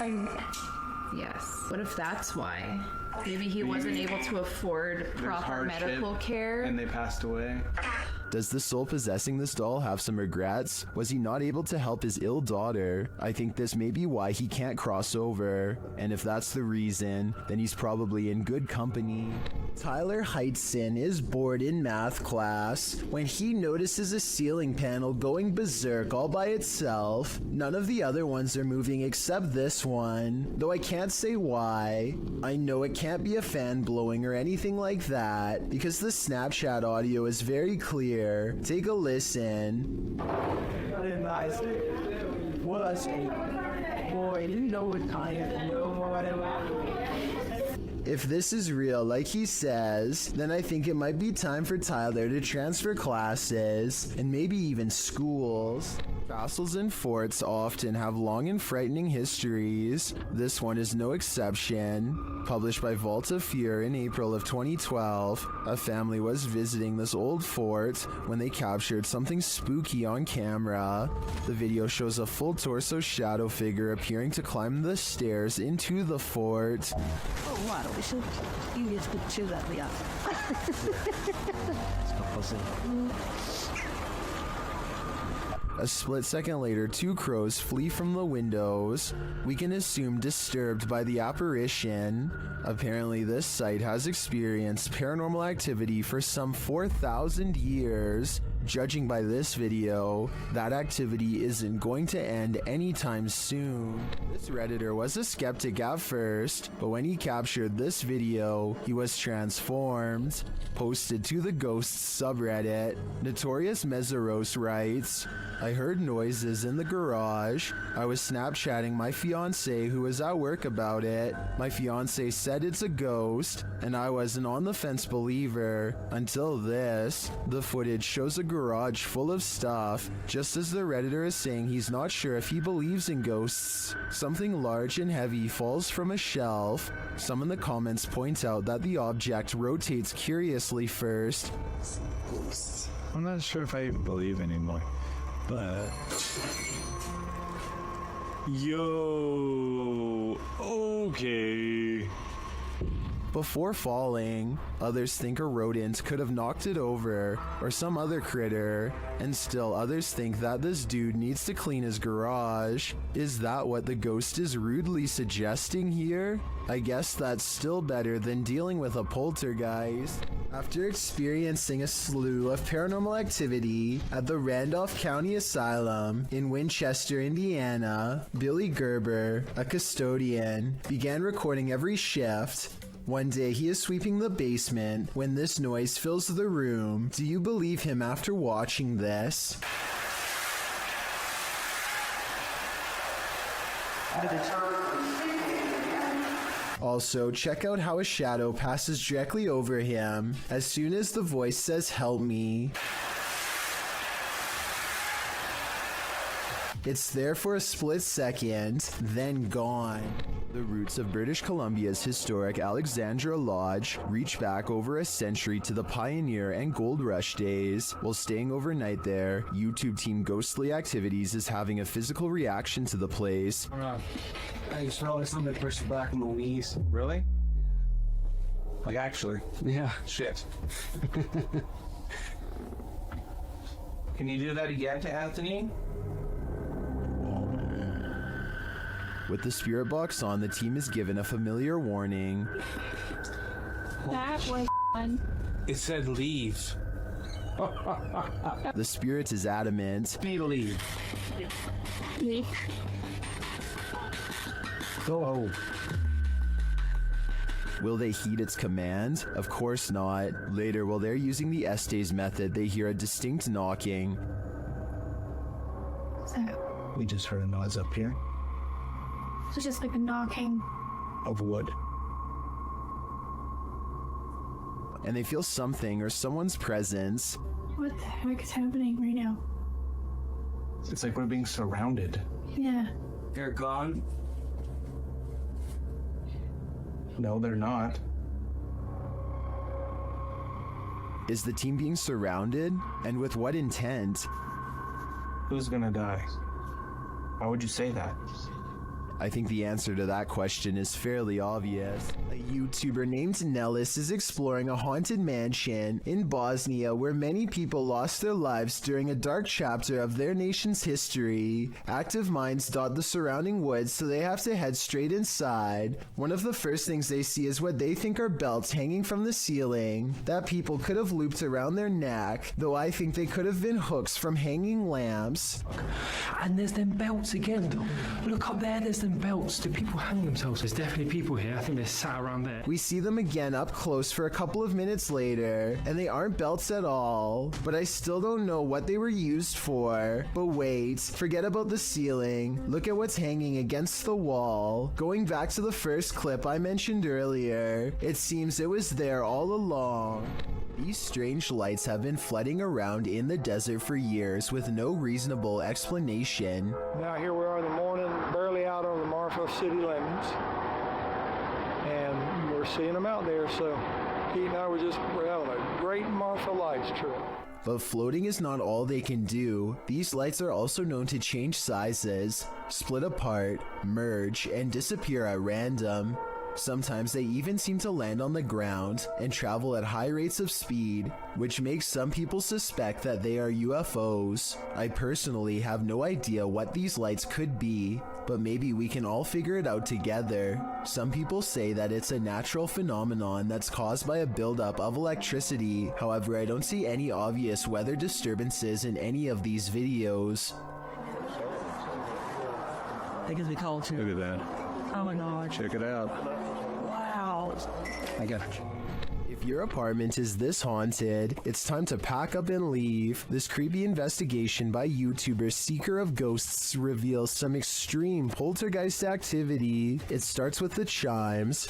Yes. What if that's why? Maybe he wasn't able to afford proper medical care. And they passed away. Does the soul possessing this doll have some regrets? Was he not able to help his ill daughter? I think this may be why he can't cross over. And if that's the reason, then he's probably in good company. Tyler Heitzson is bored in math class when he notices a ceiling panel going berserk all by itself. None of the other ones are moving except this one, though I can't say why. I know it can't be a fan blowing or anything like that because the Snapchat audio is very clear. Take a listen. If this is real, like he says, then I think it might be time for Tyler to transfer classes and maybe even schools. Castles and forts often have long and frightening histories. This one is no exception. Published by Vault of Fear in April of 2012, a family was visiting this old fort when they captured something spooky on camera. The video shows a full torso shadow figure appearing to climb the stairs into the fort. A split second later, two crows flee from the windows. We can assume disturbed by the apparition. Apparently, this site has experienced paranormal activity for some 4,000 years. Judging by this video, that activity isn't going to end anytime soon. This Redditor was a skeptic at first, but when he captured this video, he was transformed. Posted to the Ghosts subreddit, Notorious Meseros writes, I heard noises in the garage. I was Snapchatting my fiance who was at work about it. My fiance said it's a ghost, and I was an on the fence believer until this. The footage shows a garage full of stuff, just as the Redditor is saying he's not sure if he believes in ghosts. Something large and heavy falls from a shelf. Some in the comments point out that the object rotates curiously first. I'm not sure if I even believe anymore, but... Yo, okay. Before falling, others think a rodent could have knocked it over, or some other critter, and still others think that this dude needs to clean his garage. Is that what the ghost is rudely suggesting here? I guess that's still better than dealing with a poltergeist. After experiencing a slew of paranormal activity at the Randolph County Asylum in Winchester, Indiana, Billy Gerber, a custodian, began recording every shift. One day he is sweeping the basement when this noise fills the room. Do you believe him after watching this? Also, check out how a shadow passes directly over him as soon as the voice says, "Help me." It's there for a split second, then gone. The roots of British Columbia's historic Alexandra Lodge reach back over a century to the pioneer and gold rush days. While staying overnight there, YouTube team Ghostly Activities is having a physical reaction to the place. I smell like something pushed back in the knees. Really? Like actually? Yeah. Shit. Can you do that again to Anthony? With the spirit box on, the team is given a familiar warning. That was fun. It said leave. The spirit is adamant. Me leave. Leave. Go. Will they heed its command? Of course not. Later, while they're using the Estes method, they hear a distinct knocking. So, We just heard a noise up here it's just like a knocking. of wood. And they feel something or someone's presence. What the heck is happening right now? It's like we're being surrounded. Yeah. They're gone. No, they're not. Is the team being surrounded? And with what intent? Who's gonna die? Why would you say that? I think the answer to that question is fairly obvious. A YouTuber named Nellis is exploring a haunted mansion in Bosnia where many people lost their lives during a dark chapter of their nation's history. Active minds dot the surrounding woods, so they have to head straight inside. One of the first things they see is what they think are belts hanging from the ceiling that people could have looped around their neck, though I think they could have been hooks from hanging lamps. And there's them belts again. Look up there, there's them belts. Do people hang themselves? There's definitely people here. I think they're sat around there. We see them again up close for a couple of minutes later, and they aren't belts at all, but I still don't know what they were used for. But wait, forget about the ceiling. Look at what's hanging against the wall. Going back to the first clip I mentioned earlier, it seems it was there all along. These strange lights have been flooding around in the desert for years with no reasonable explanation. Now here we are in the morning, barely out on the Marfa city limits, and we're seeing them out there, so Pete and I we're having a great Marfa lights trip. But floating is not all they can do. These lights are also known to change sizes, split apart, merge, and disappear at random. Sometimes they even seem to land on the ground and travel at high rates of speed, which makes some people suspect that they are UFOs. I personally have no idea what these lights could be, but maybe we can all figure it out together. Some people say that it's a natural phenomenon that's caused by a buildup of electricity. However, I don't see any obvious weather disturbances in any of these videos. It gives me cold too. Look at that. Oh my god. Check it out. Wow. I got it. If your apartment is this haunted, it's time to pack up and leave. This creepy investigation by YouTuber Seeker of Ghosts reveals some extreme poltergeist activity. It starts with the chimes.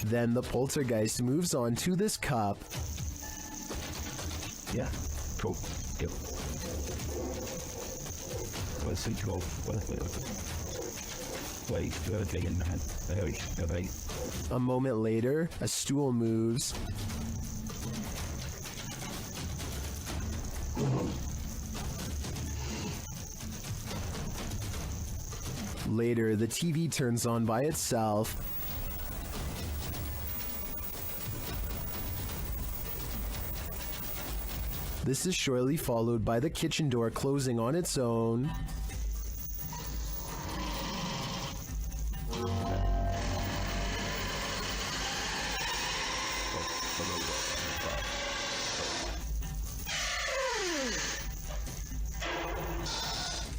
Then the poltergeist moves on to this cup. Yeah, cool. Yep. A moment later, a stool moves. Later, the TV turns on by itself. This is shortly followed by the kitchen door closing on its own.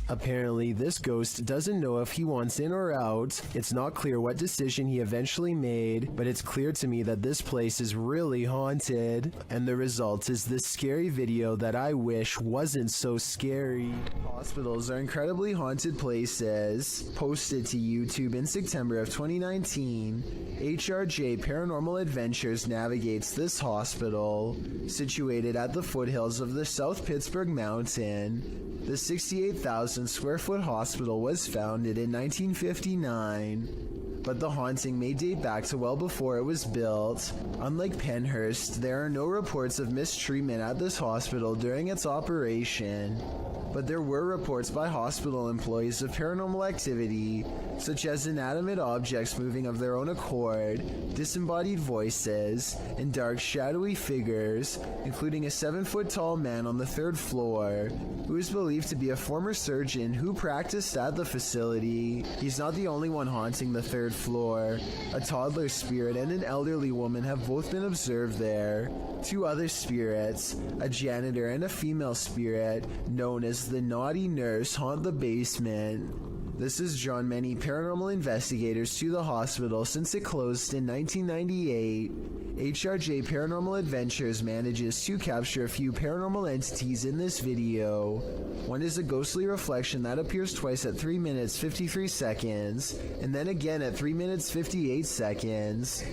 Apparently, this ghost doesn't know if he wants in or out. It's not clear what decision he eventually made, but it's clear to me that this place is really haunted. And the result is this scary video that I wish wasn't so scary. Hospitals are incredibly haunted places. Posted to YouTube in September of 2019, HRJ Paranormal Adventures navigates this hospital, situated at the foothills of the South Pittsburgh Mountain. The 68,000 square foot hospital was founded in 1959, but the haunting may date back to well before it was built. Unlike Penhurst, there are no reports of mistreatment at this hospital during its operation, but there were reports by hospital employees of paranormal activity, such as inanimate objects moving of their own accord, disembodied voices, and dark shadowy figures, including a 7-foot-tall man on the 3rd floor, who is believed to be a former surgeon who practiced at the facility. He's not the only one haunting the 3rd floor. A toddler spirit and an elderly woman have both been observed there. 2 other spirits, a janitor and a female spirit, known as the Naughty Nurse, haunt the basement. This has drawn many paranormal investigators to the hospital since it closed in 1998. HRJ Paranormal Adventures manages to capture a few paranormal entities in this video. One is a ghostly reflection that appears twice at 3 minutes 53 seconds, and then again at 3 minutes 58 seconds.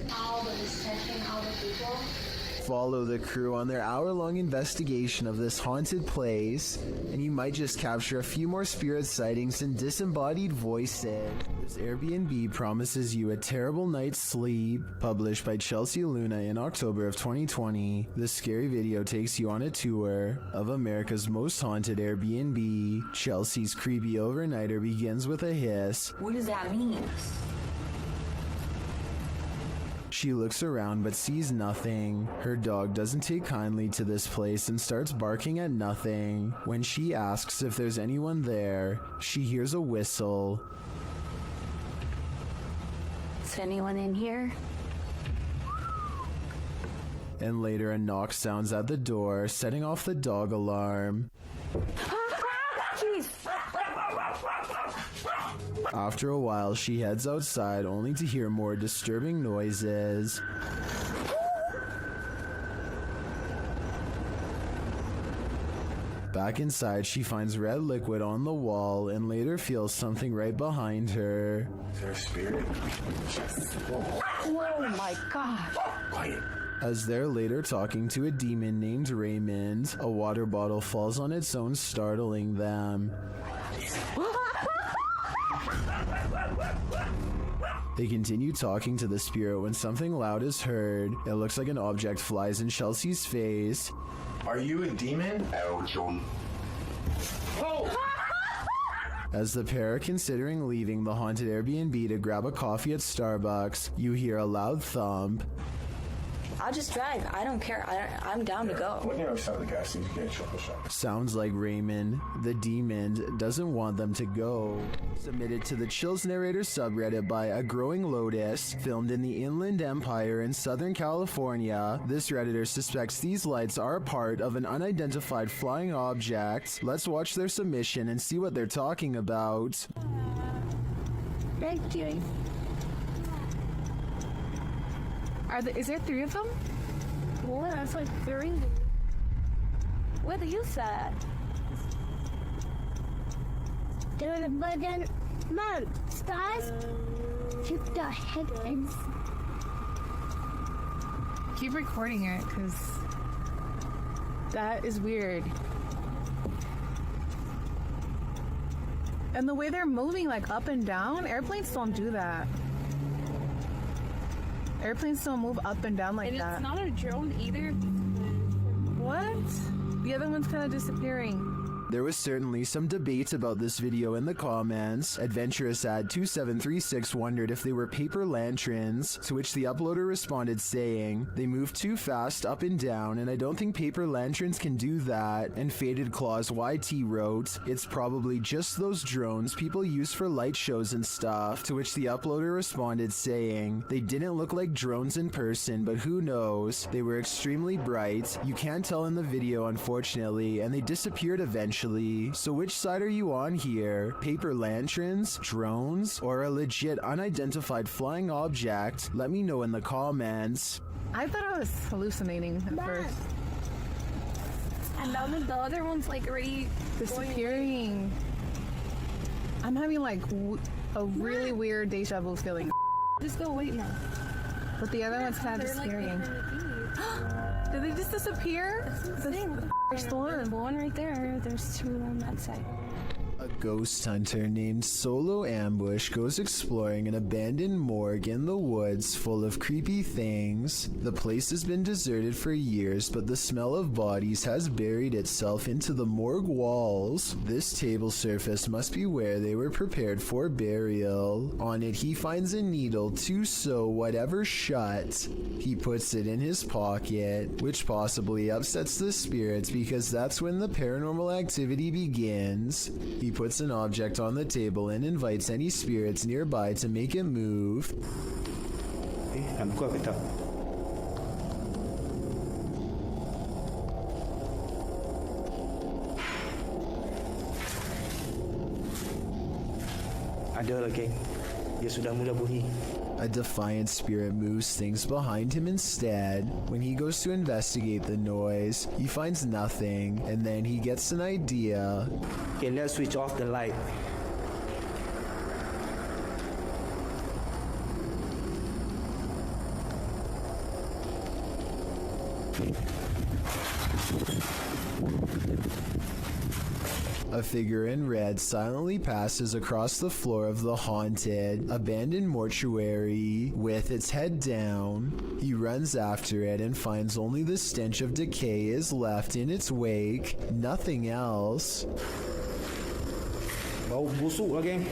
follow the crew on their hour-long investigation of this haunted place, and you might just capture a few more spirit sightings and disembodied voices. This Airbnb promises you a terrible night's sleep. Published by Chelsea Luna in October of 2020, this scary video takes you on a tour of America's most haunted Airbnb. Chelsea's creepy overnighter begins with a hiss. What does that mean? She looks around but sees nothing. Her dog doesn't take kindly to this place and starts barking at nothing. When she asks if there's anyone there, she hears a whistle. Is anyone in here? And later a knock sounds at the door, setting off the dog alarm. Jeez. After a while, she heads outside only to hear more disturbing noises. Back inside, she finds red liquid on the wall and later feels something right behind her. Is there a spirit? Oh my God. Quiet. As they're later talking to a demon named Raymond, a water bottle falls on its own, startling them. They continue talking to the spirit when something loud is heard. It looks like an object flies in Chelsea's face. Are you a demon? As the pair are considering leaving the haunted Airbnb to grab a coffee at Starbucks, you hear a loud thump. I'll just drive. I don't care. I'm down to go. What near outside the gas station? Get a chocolate shop. Sounds like Raymond, the demon, doesn't want them to go. Submitted to the Chills Narrator subreddit by A Growing Lotus, filmed in the Inland Empire in Southern California, this Redditor suspects these lights are a part of an unidentified flying object. Let's watch their submission and see what they're talking about. Thank you. Is there 3 of them? Well, that's like 3. Where do you sit? There's a button. Mom, stars. Keep the headlines. Keep recording it, because that is weird. And the way they're moving, like up and down, airplanes don't do that. Airplanes don't move up and down like that. And it's not a drone either. What? The other one's kind of disappearing. There was certainly some debate about this video in the comments. Adventurous ad 2736 wondered if they were paper lanterns, to which the uploader responded saying, "They move too fast up and down, and I don't think paper lanterns can do that." And Faded Claws YT wrote, "It's probably just those drones people use for light shows and stuff," to which the uploader responded saying, "They didn't look like drones in person, but who knows? They were extremely bright. You can't tell in the video, unfortunately, and they disappeared eventually. So which side are you on here? Paper lanterns, drones, or a legit unidentified flying object? Let me know in the comments." I thought I was hallucinating at first. And the other one's like already disappearing. I'm having like a really weird deja vu feeling. Just go wait now. But the other one's kind of disappearing. Did they just disappear? There's one right there. There's 2 on that side. A ghost hunter named Solo Ambush goes exploring an abandoned morgue in the woods full of creepy things. The place has been deserted for years, but the smell of bodies has buried itself into the morgue walls. This table surface must be where they were prepared for burial. On it, he finds a needle to sew whatever shut. He puts it in his pocket, which possibly upsets the spirits because that's when the paranormal activity begins. He puts an object on the table and invites any spirits nearby to make it move. Ada lagi. Dia sudah mula bunyi. A defiant spirit moves things behind him instead. When he goes to investigate the noise, he finds nothing, and then he gets an idea. Okay, let's switch off the light. A figure in red silently passes across the floor of the haunted, abandoned mortuary with its head down. He runs after it and finds only the stench of decay is left in its wake, nothing else. Bau busuk lah, geng.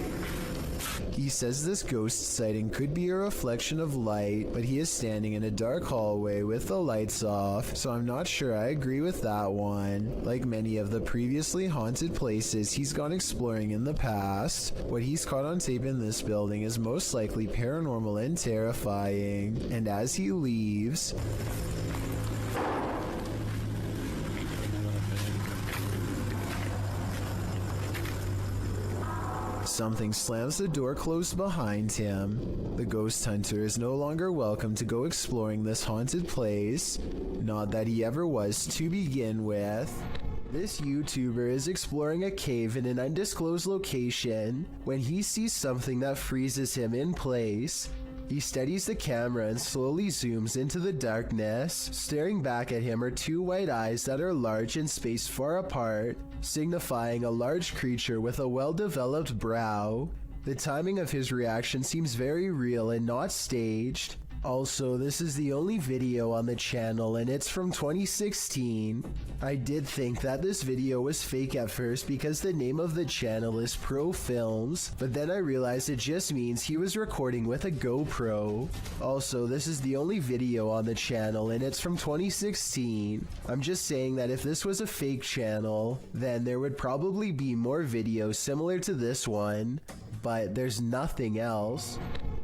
He says this ghost sighting could be a reflection of light, but he is standing in a dark hallway with the lights off, so I'm not sure I agree with that one. Like many of the previously haunted places he's gone exploring in the past, what he's caught on tape in this building is most likely paranormal and terrifying, and as he leaves, something slams the door closed behind him. The ghost hunter is no longer welcome to go exploring this haunted place, not that he ever was to begin with. This YouTuber is exploring a cave in an undisclosed location when he sees something that freezes him in place. He steadies the camera and slowly zooms into the darkness. Staring back at him are two white eyes that are large and spaced far apart, signifying a large creature with a well-developed brow. The timing of his reaction seems very real and not staged. Also, this is the only video on the channel and it's from 2016. I did think that this video was fake at first because the name of the channel is Pro Films, but then I realized it just means he was recording with a GoPro. Also, this is the only video on the channel and it's from 2016. I'm just saying that if this was a fake channel, then there would probably be more videos similar to this one, but there's nothing else.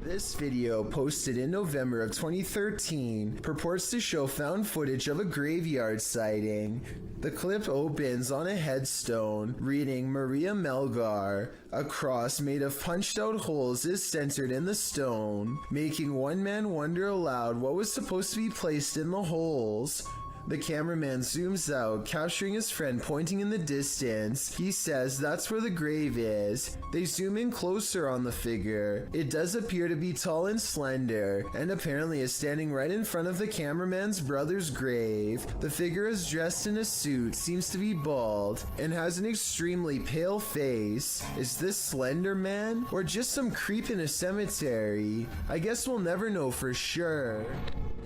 This video, posted in November of 2013, purports to show found footage of a graveyard sighting. The clip opens on a headstone reading Maria Melgar. A cross made of punched out holes is centered in the stone, making one man wonder aloud what was supposed to be placed in the holes. The cameraman zooms out, capturing his friend pointing in the distance. He says that's where the grave is. They zoom in closer on the figure. It does appear to be tall and slender, and apparently is standing right in front of the cameraman's brother's grave. The figure is dressed in a suit, seems to be bald, and has an extremely pale face. Is this Slender Man, or just some creep in a cemetery? I guess we'll never know for sure.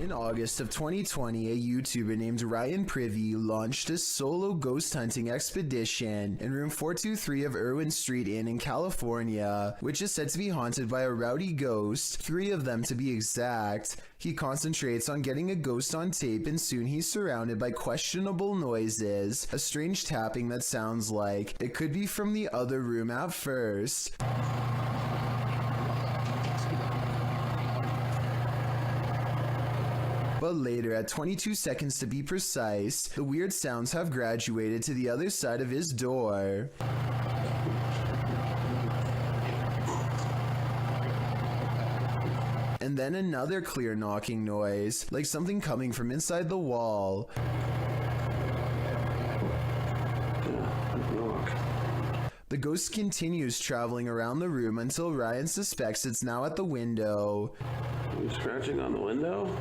In August of 2020, a YouTuber named Ryan Privy launched a solo ghost hunting expedition in room 423 of Irwin Street Inn in California, which is said to be haunted by a rowdy ghost, 3 of them to be exact. He concentrates on getting a ghost on tape and soon he's surrounded by questionable noises, a strange tapping that sounds like it could be from the other room at first. But later, at 22 seconds to be precise, the weird sounds have graduated to the other side of his door. And then another clear knocking noise, like something coming from inside the wall. The ghost continues traveling around the room until Ryan suspects it's now at the window. Are you scratching on the window?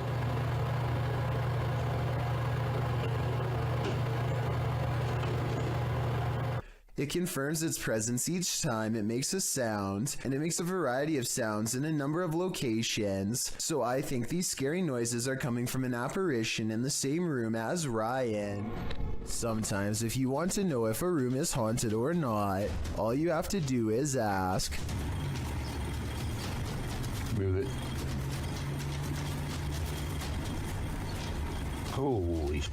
It confirms its presence each time it makes a sound, and it makes a variety of sounds in a number of locations, so I think these scary noises are coming from an apparition in the same room as Ryan. Sometimes if you want to know if a room is haunted or not, all you have to do is ask. Move it. Holy.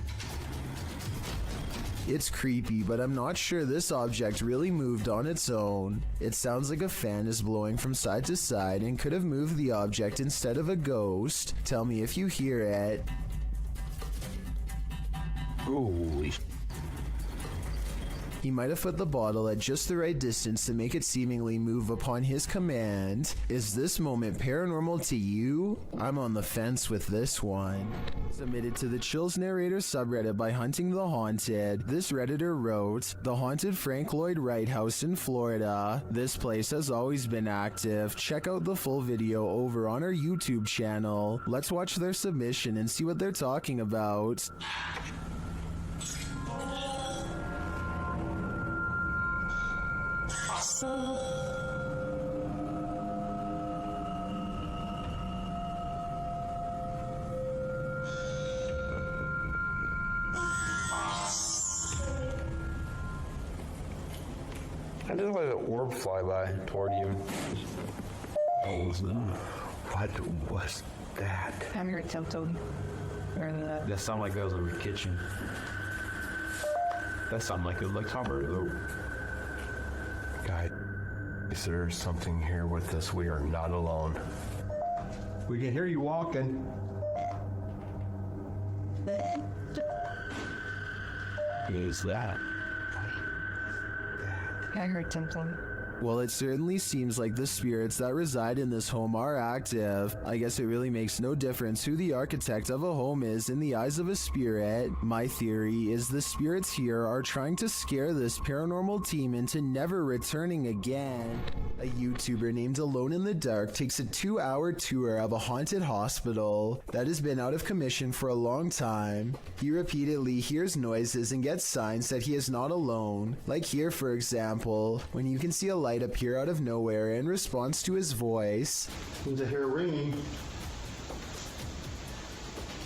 It's creepy, but I'm not sure this object really moved on its own. It sounds like a fan is blowing from side to side and could have moved the object instead of a ghost. Tell me if you hear it. Holy. He might have put the bottle at just the right distance to make it seemingly move upon his command. Is this moment paranormal to you? I'm on the fence with this one. Submitted to the Chills Narrator subreddit by Hunting the Haunted, this redditor wrote, "The haunted Frank Lloyd Wright house in Florida. This place has always been active. Check out the full video over on our YouTube channel. Let's watch their submission and see what they're talking about." I just let an orb fly by toward you. What was that? I'm here to tell That sounded like that was in the kitchen. That sounded like it was like Robert. Guys, there's something here with us. We are not alone. We can hear you walking. What is that? I heard something. Well, it certainly seems like the spirits that reside in this home are active. I guess it really makes no difference who the architect of a home is in the eyes of a spirit. My theory is the spirits here are trying to scare this paranormal team into never returning again. A YouTuber named Alone in the Dark takes a 2-hour tour of a haunted hospital that has been out of commission for a long time. He repeatedly hears noises and gets signs that he is not alone. Like here, for example, when you can see a light appear out of nowhere in response to his voice. Seems to hear ringing.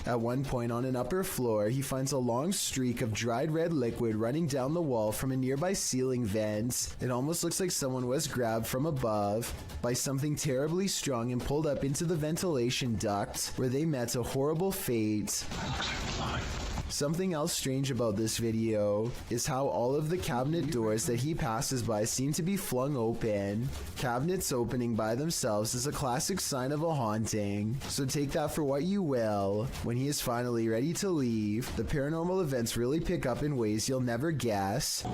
At one point on an upper floor, he finds a long streak of dried red liquid running down the wall from a nearby ceiling vent. It almost looks like someone was grabbed from above by something terribly strong and pulled up into the ventilation duct, where they met a horrible fate. Something else strange about this video is how all of the cabinet doors that he passes by seem to be flung open. Cabinets opening by themselves is a classic sign of a haunting, so take that for what you will. When he is finally ready to leave, the paranormal events really pick up in ways you'll never guess.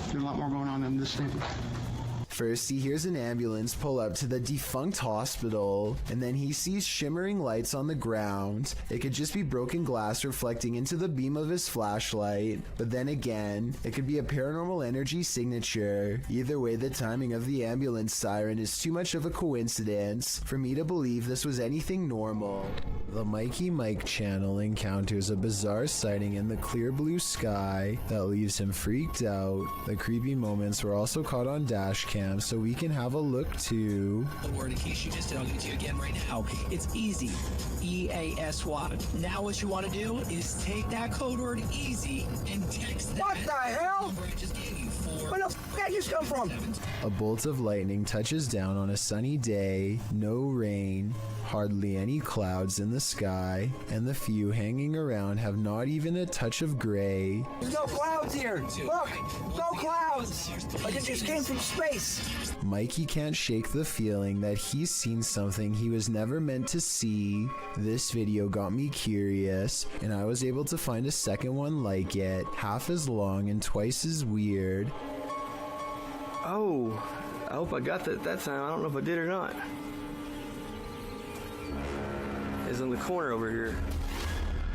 There's a lot more going on in this thing. First, he hears an ambulance pull up to the defunct hospital, and then he sees shimmering lights on the ground. It could just be broken glass reflecting into the beam of his flashlight, but then again, it could be a paranormal energy signature. Either way, the timing of the ambulance siren is too much of a coincidence for me to believe this was anything normal. The Mikey Mike channel encounters a bizarre sighting in the clear blue sky that leaves him freaked out. The creepy moments were also caught on dash cam, so we can have a look too. The word in case you missed it, I'll give it to you again right now. It's easy. EASY. Now what you want to do is take that code word easy and text that. What the hell? Number I just gave you. Where the f*** that just come from? A bolt of lightning touches down on a sunny day, no rain, hardly any clouds in the sky, and the few hanging around have not even a touch of gray. There's no clouds here. Look, no clouds. Like it just came from space. Mikey can't shake the feeling that he's seen something he was never meant to see. This video got me curious, and I was able to find a second one like it, half as long and twice as weird. Oh, I hope I got that time. I don't know if I did or not. It's in the corner over here.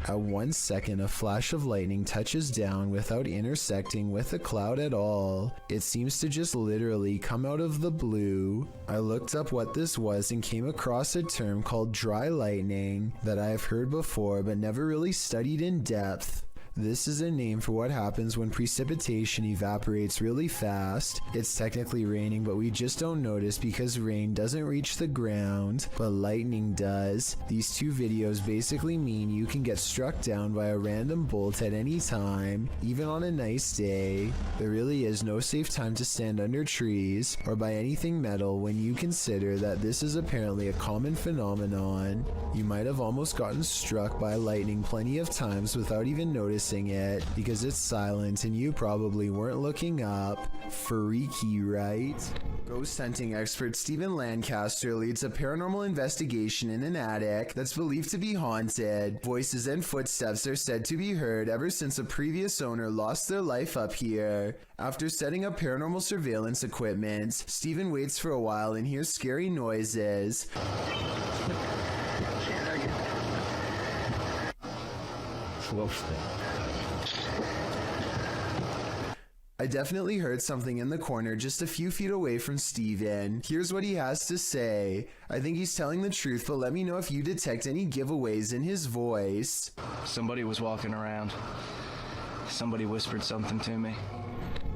At 1 second, a flash of lightning touches down without intersecting with a cloud at all. It seems to just literally come out of the blue. I looked up what this was and came across a term called dry lightning that I have heard before but never really studied in depth. This is a name for what happens when precipitation evaporates really fast. It's technically raining, but we just don't notice because rain doesn't reach the ground, but lightning does. These two videos basically mean you can get struck down by a random bolt at any time, even on a nice day. There really is no safe time to stand under trees or by anything metal when you consider that this is apparently a common phenomenon. You might have almost gotten struck by lightning plenty of times without even noticing noticing it because it's silent and you probably weren't looking up. Freaky, right? Ghost hunting expert Stephen Lancaster leads a paranormal investigation in an attic that's believed to be haunted. Voices and footsteps are said to be heard ever since a previous owner lost their life up here. After setting up paranormal surveillance equipment, Stephen waits for a while and hears scary noises. I definitely heard something in the corner just a few feet away from Steven. Here's what he has to say. I think he's telling the truth, but let me know if you detect any giveaways in his voice. Somebody was walking around. Somebody whispered something to me.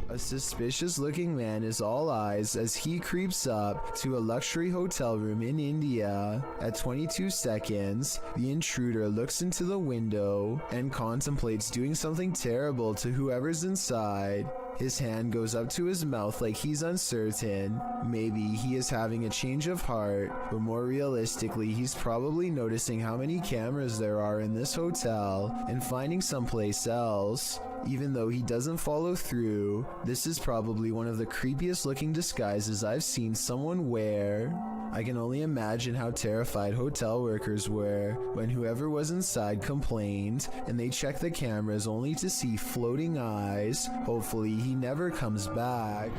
A suspicious looking man is all eyes as he creeps up to a luxury hotel room in India. At 22 seconds, the intruder looks into the window and contemplates doing something terrible to whoever's inside. His hand goes up to his mouth like he's uncertain. Maybe he is having a change of heart, but more realistically, he's probably noticing how many cameras there are in this hotel and finding someplace else. Even though he doesn't follow through, this is probably one of the creepiest looking disguises I've seen someone wear. I can only imagine how terrified hotel workers were when whoever was inside complained and they checked the cameras only to see floating eyes. Hopefully he never comes back.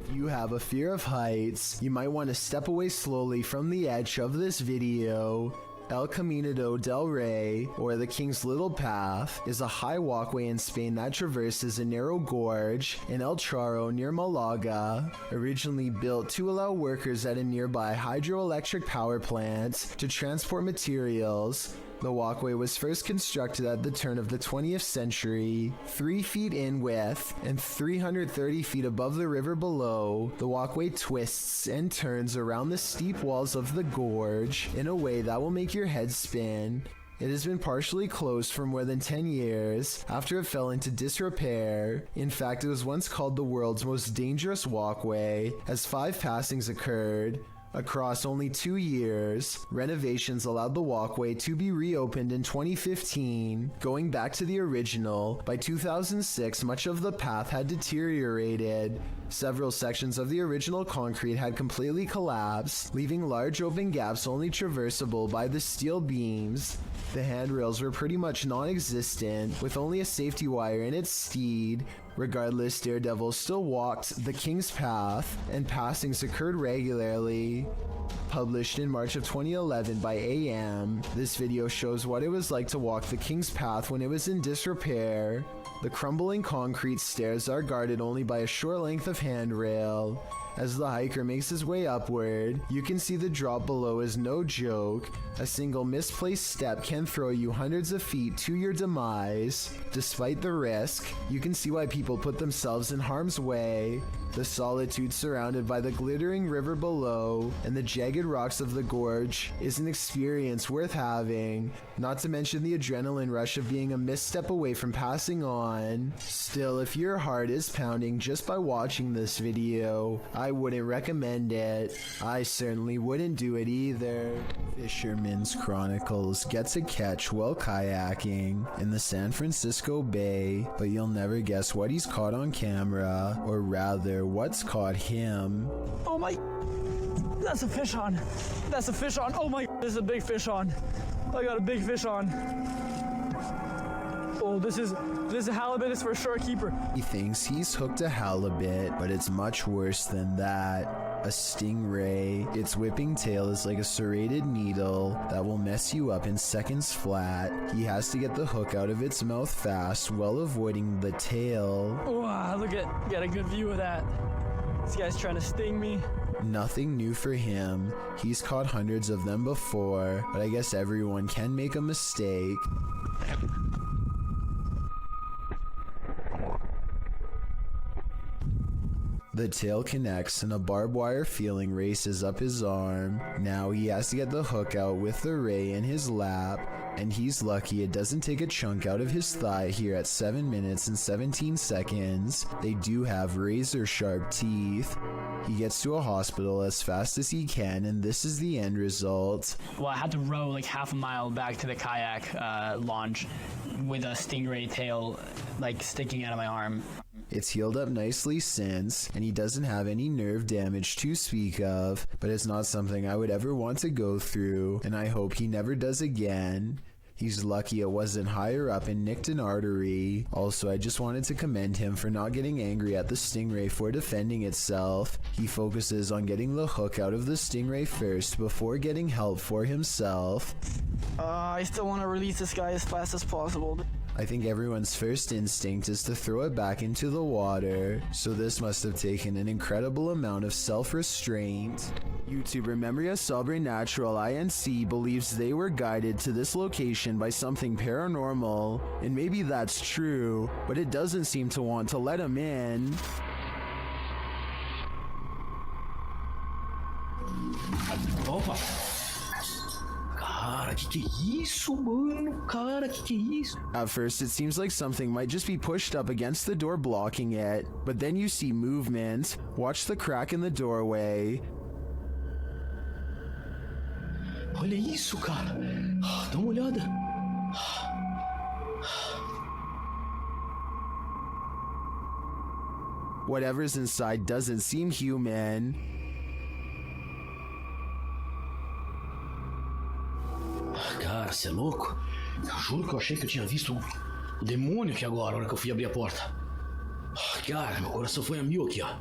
If you have a fear of heights, you might want to step away slowly from the edge of this video. El Camino del Rey, or the King's Little Path, is a high walkway in Spain that traverses a narrow gorge in El Charro near Malaga. Originally built to allow workers at a nearby hydroelectric power plant to transport materials, the walkway was first constructed at the turn of the 20th century. 3 feet in width and 330 feet above the river below, the walkway twists and turns around the steep walls of the gorge in a way that will make your head spin. It has been partially closed for more than 10 years after it fell into disrepair. In fact, it was once called the world's most dangerous walkway, as 5 passings occurred. Across only 2 years, renovations allowed the walkway to be reopened in 2015. Going back to the original, by 2006, much of the path had deteriorated. Several sections of the original concrete had completely collapsed, leaving large open gaps only traversable by the steel beams. The handrails were pretty much non-existent, with only a safety wire in its steed. Regardless, daredevils still walked the King's Path, and passings occurred regularly. Published in March of 2011 by AM, this video shows what it was like to walk the King's Path when it was in disrepair. The crumbling concrete stairs are guarded only by a short length of handrail. As the hiker makes his way upward, you can see the drop below is no joke. A single misplaced step can throw you hundreds of feet to your demise. Despite the risk, you can see why people put themselves in harm's way. The solitude surrounded by the glittering river below and the jagged rocks of the gorge is an experience worth having, not to mention the adrenaline rush of being a misstep away from passing on. Still, if your heart is pounding just by watching this video, I wouldn't recommend it. I certainly wouldn't do it either. Fisherman's Chronicles gets a catch while kayaking in the San Francisco Bay, but you'll never guess what he's caught on camera, or rather, what's caught him. Oh my, that's a fish on. That's a fish on. Oh my, this is a big fish on. I got a big fish on. Oh, this is a halibut. It's for a shore keeper. He thinks he's hooked a halibut, but it's much worse than that. A stingray. Its whipping tail is like a serrated needle that will mess you up in seconds flat. He has to get the hook out of its mouth fast while avoiding the tail. Wow, look at, got a good view of that. This guy's trying to sting me. Nothing new for him. He's caught hundreds of them before, but I guess everyone can make a mistake. The tail connects and a barbed wire feeling races up his arm. Now he has to get the hook out with the ray in his lap, and he's lucky it doesn't take a chunk out of his thigh here at 7 minutes and 17 seconds. They do have razor sharp teeth. He gets to a hospital as fast as he can, and this is the end result. Well, I had to row like half a mile back to the kayak launch with a stingray tail like sticking out of my arm. It's healed up nicely since, and he doesn't have any nerve damage to speak of, but it's not something I would ever want to go through, and I hope he never does again. He's lucky it wasn't higher up and nicked an artery. Also, I just wanted to commend him for not getting angry at the Stingray for defending itself. He focuses on getting the hook out of the Stingray first before getting help for himself. I still want to release this guy as fast as possible. I think everyone's first instinct is to throw it back into the water, so this must have taken an incredible amount of self-restraint. YouTuber Memoria Sobrenatural INC believes they were guided to this location by something paranormal, and maybe that's true, but it doesn't seem to want to let him in. Opa! Cara, que é isso, mano? Cara, que é isso? At first, it seems like something might just be pushed up against the door blocking it, but then you see movement. Watch the crack in the doorway. Olha isso, cara. Dá uma olhada. Whatever's inside doesn't seem human. Cara, você é louco? Eu juro que eu achei que eu tinha visto um demônio aqui agora, na hora que eu fui abrir a porta. Cara, meu coração foi a mil aqui, ó.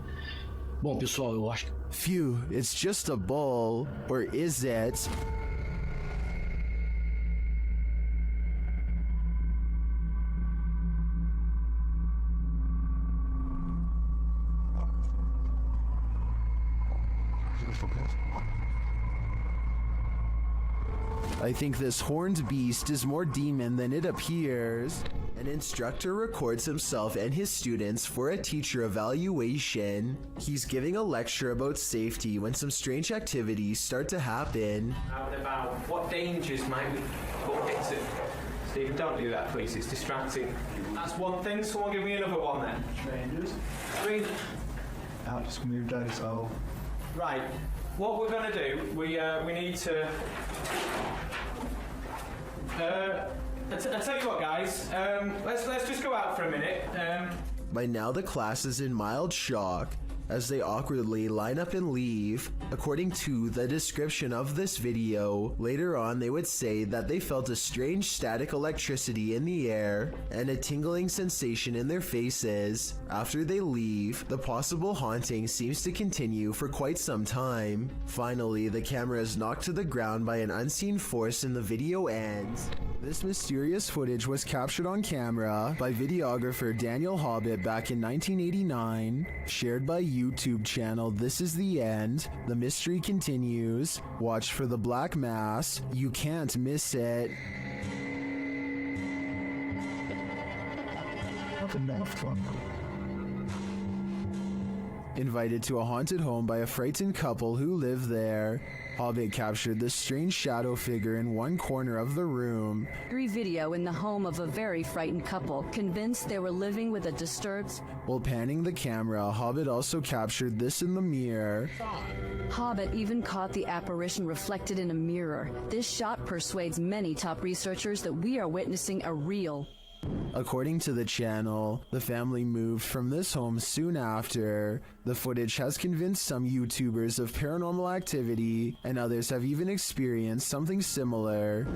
Bom, pessoal, eu acho que... Phew, it's just a bull. Or is it? I think this horned beast is more demon than it appears. An instructor records himself and his students for a teacher evaluation. He's giving a lecture about safety when some strange activities start to happen. About what dangers might we put into? Stephen, don't do that, please. It's distracting. That's one thing. Someone give me another one then. Strangers. Alex, move down his hole. Right. What we're going to do, we need to... I tell you what, guys. Let's just go out for a minute. By now, the class is in mild shock as they awkwardly line up and leave. According to the description of this video, later on they would say that they felt a strange static electricity in the air and a tingling sensation in their faces. After they leave, the possible haunting seems to continue for quite some time. Finally, the camera is knocked to the ground by an unseen force and the video ends. This mysterious footage was captured on camera by videographer Daniel Hobbit back in 1989, shared by YouTube channel This Is The End. The mystery continues. Watch for the black mass. You can't miss it. Invited to a haunted home by a frightened couple who live there. Hobbit captured this strange shadow figure in one corner of the room. Video in the home of a very frightened couple, convinced they were living with a disturbed... While panning the camera, Hobbit also captured this in the mirror. Hobbit even caught the apparition reflected in a mirror. This shot persuades many top researchers that we are witnessing a real... According to the channel, the family moved from this home soon after. The footage has convinced some YouTubers of paranormal activity, and others have even experienced something similar.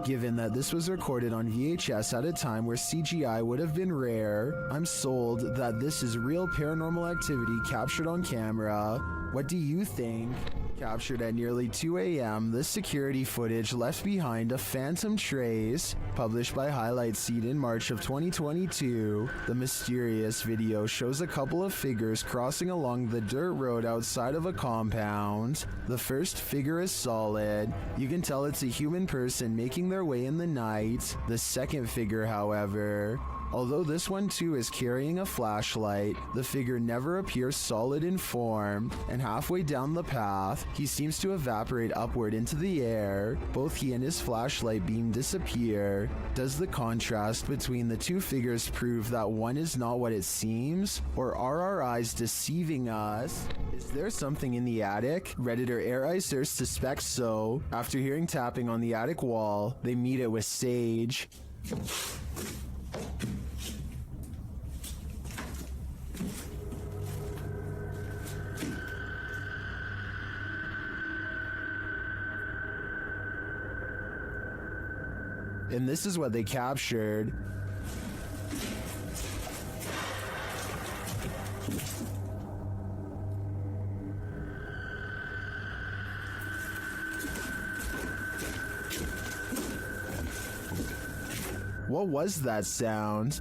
Given that this was recorded on VHS at a time where CGI would have been rare, I'm sold that this is real paranormal activity captured on camera. What do you think? Captured at nearly 2 a.m., this security footage left behind a phantom trace. Published by Highlight Seed in March of 2022, the mysterious video shows a couple of figures crossing along the dirt road outside of a compound. The first figure is solid. You can tell it's a human person making their way in the night. The second figure, however, although this one too is carrying a flashlight, the figure never appears solid in form, and halfway down the path, he seems to evaporate upward into the air. Both he and his flashlight beam disappear. Does the contrast between the two figures prove that one is not what it seems? Or are our eyes deceiving us? Is there something in the attic? Redditor Airicer suspects so. After hearing tapping on the attic wall, they meet it with Sage. And this is what they captured. What was that sound?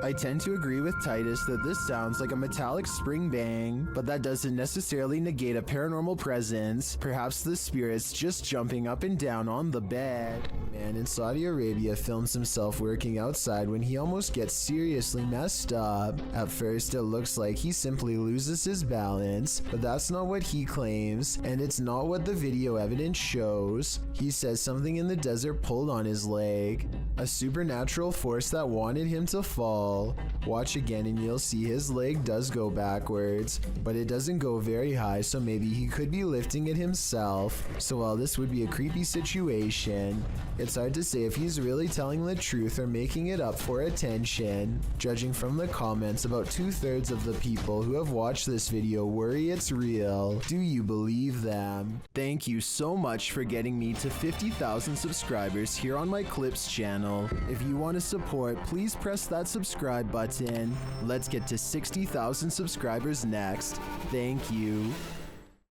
I tend to agree with Titus that this sounds like a metallic spring bang, but that doesn't necessarily negate a paranormal presence. Perhaps the spirit's just jumping up and down on the bed. A man in Saudi Arabia films himself working outside when he almost gets seriously messed up. At first it looks like he simply loses his balance, but that's not what he claims, and it's not what the video evidence shows. He says something in the desert pulled on his leg, a supernatural force that wanted him to fall. Watch again and you'll see his leg does go backwards, but it doesn't go very high, so maybe he could be lifting it himself. So while this would be a creepy situation, it's hard to say if he's really telling the truth or making it up for attention. Judging from the comments, about 2/3 of the people who have watched this video worry it's real. Do you believe them? Thank you so much for getting me to 50,000 subscribers here on my Clips channel. If you want to support, please press that subscribe button. Let's get to 60,000 subscribers next. Thank you.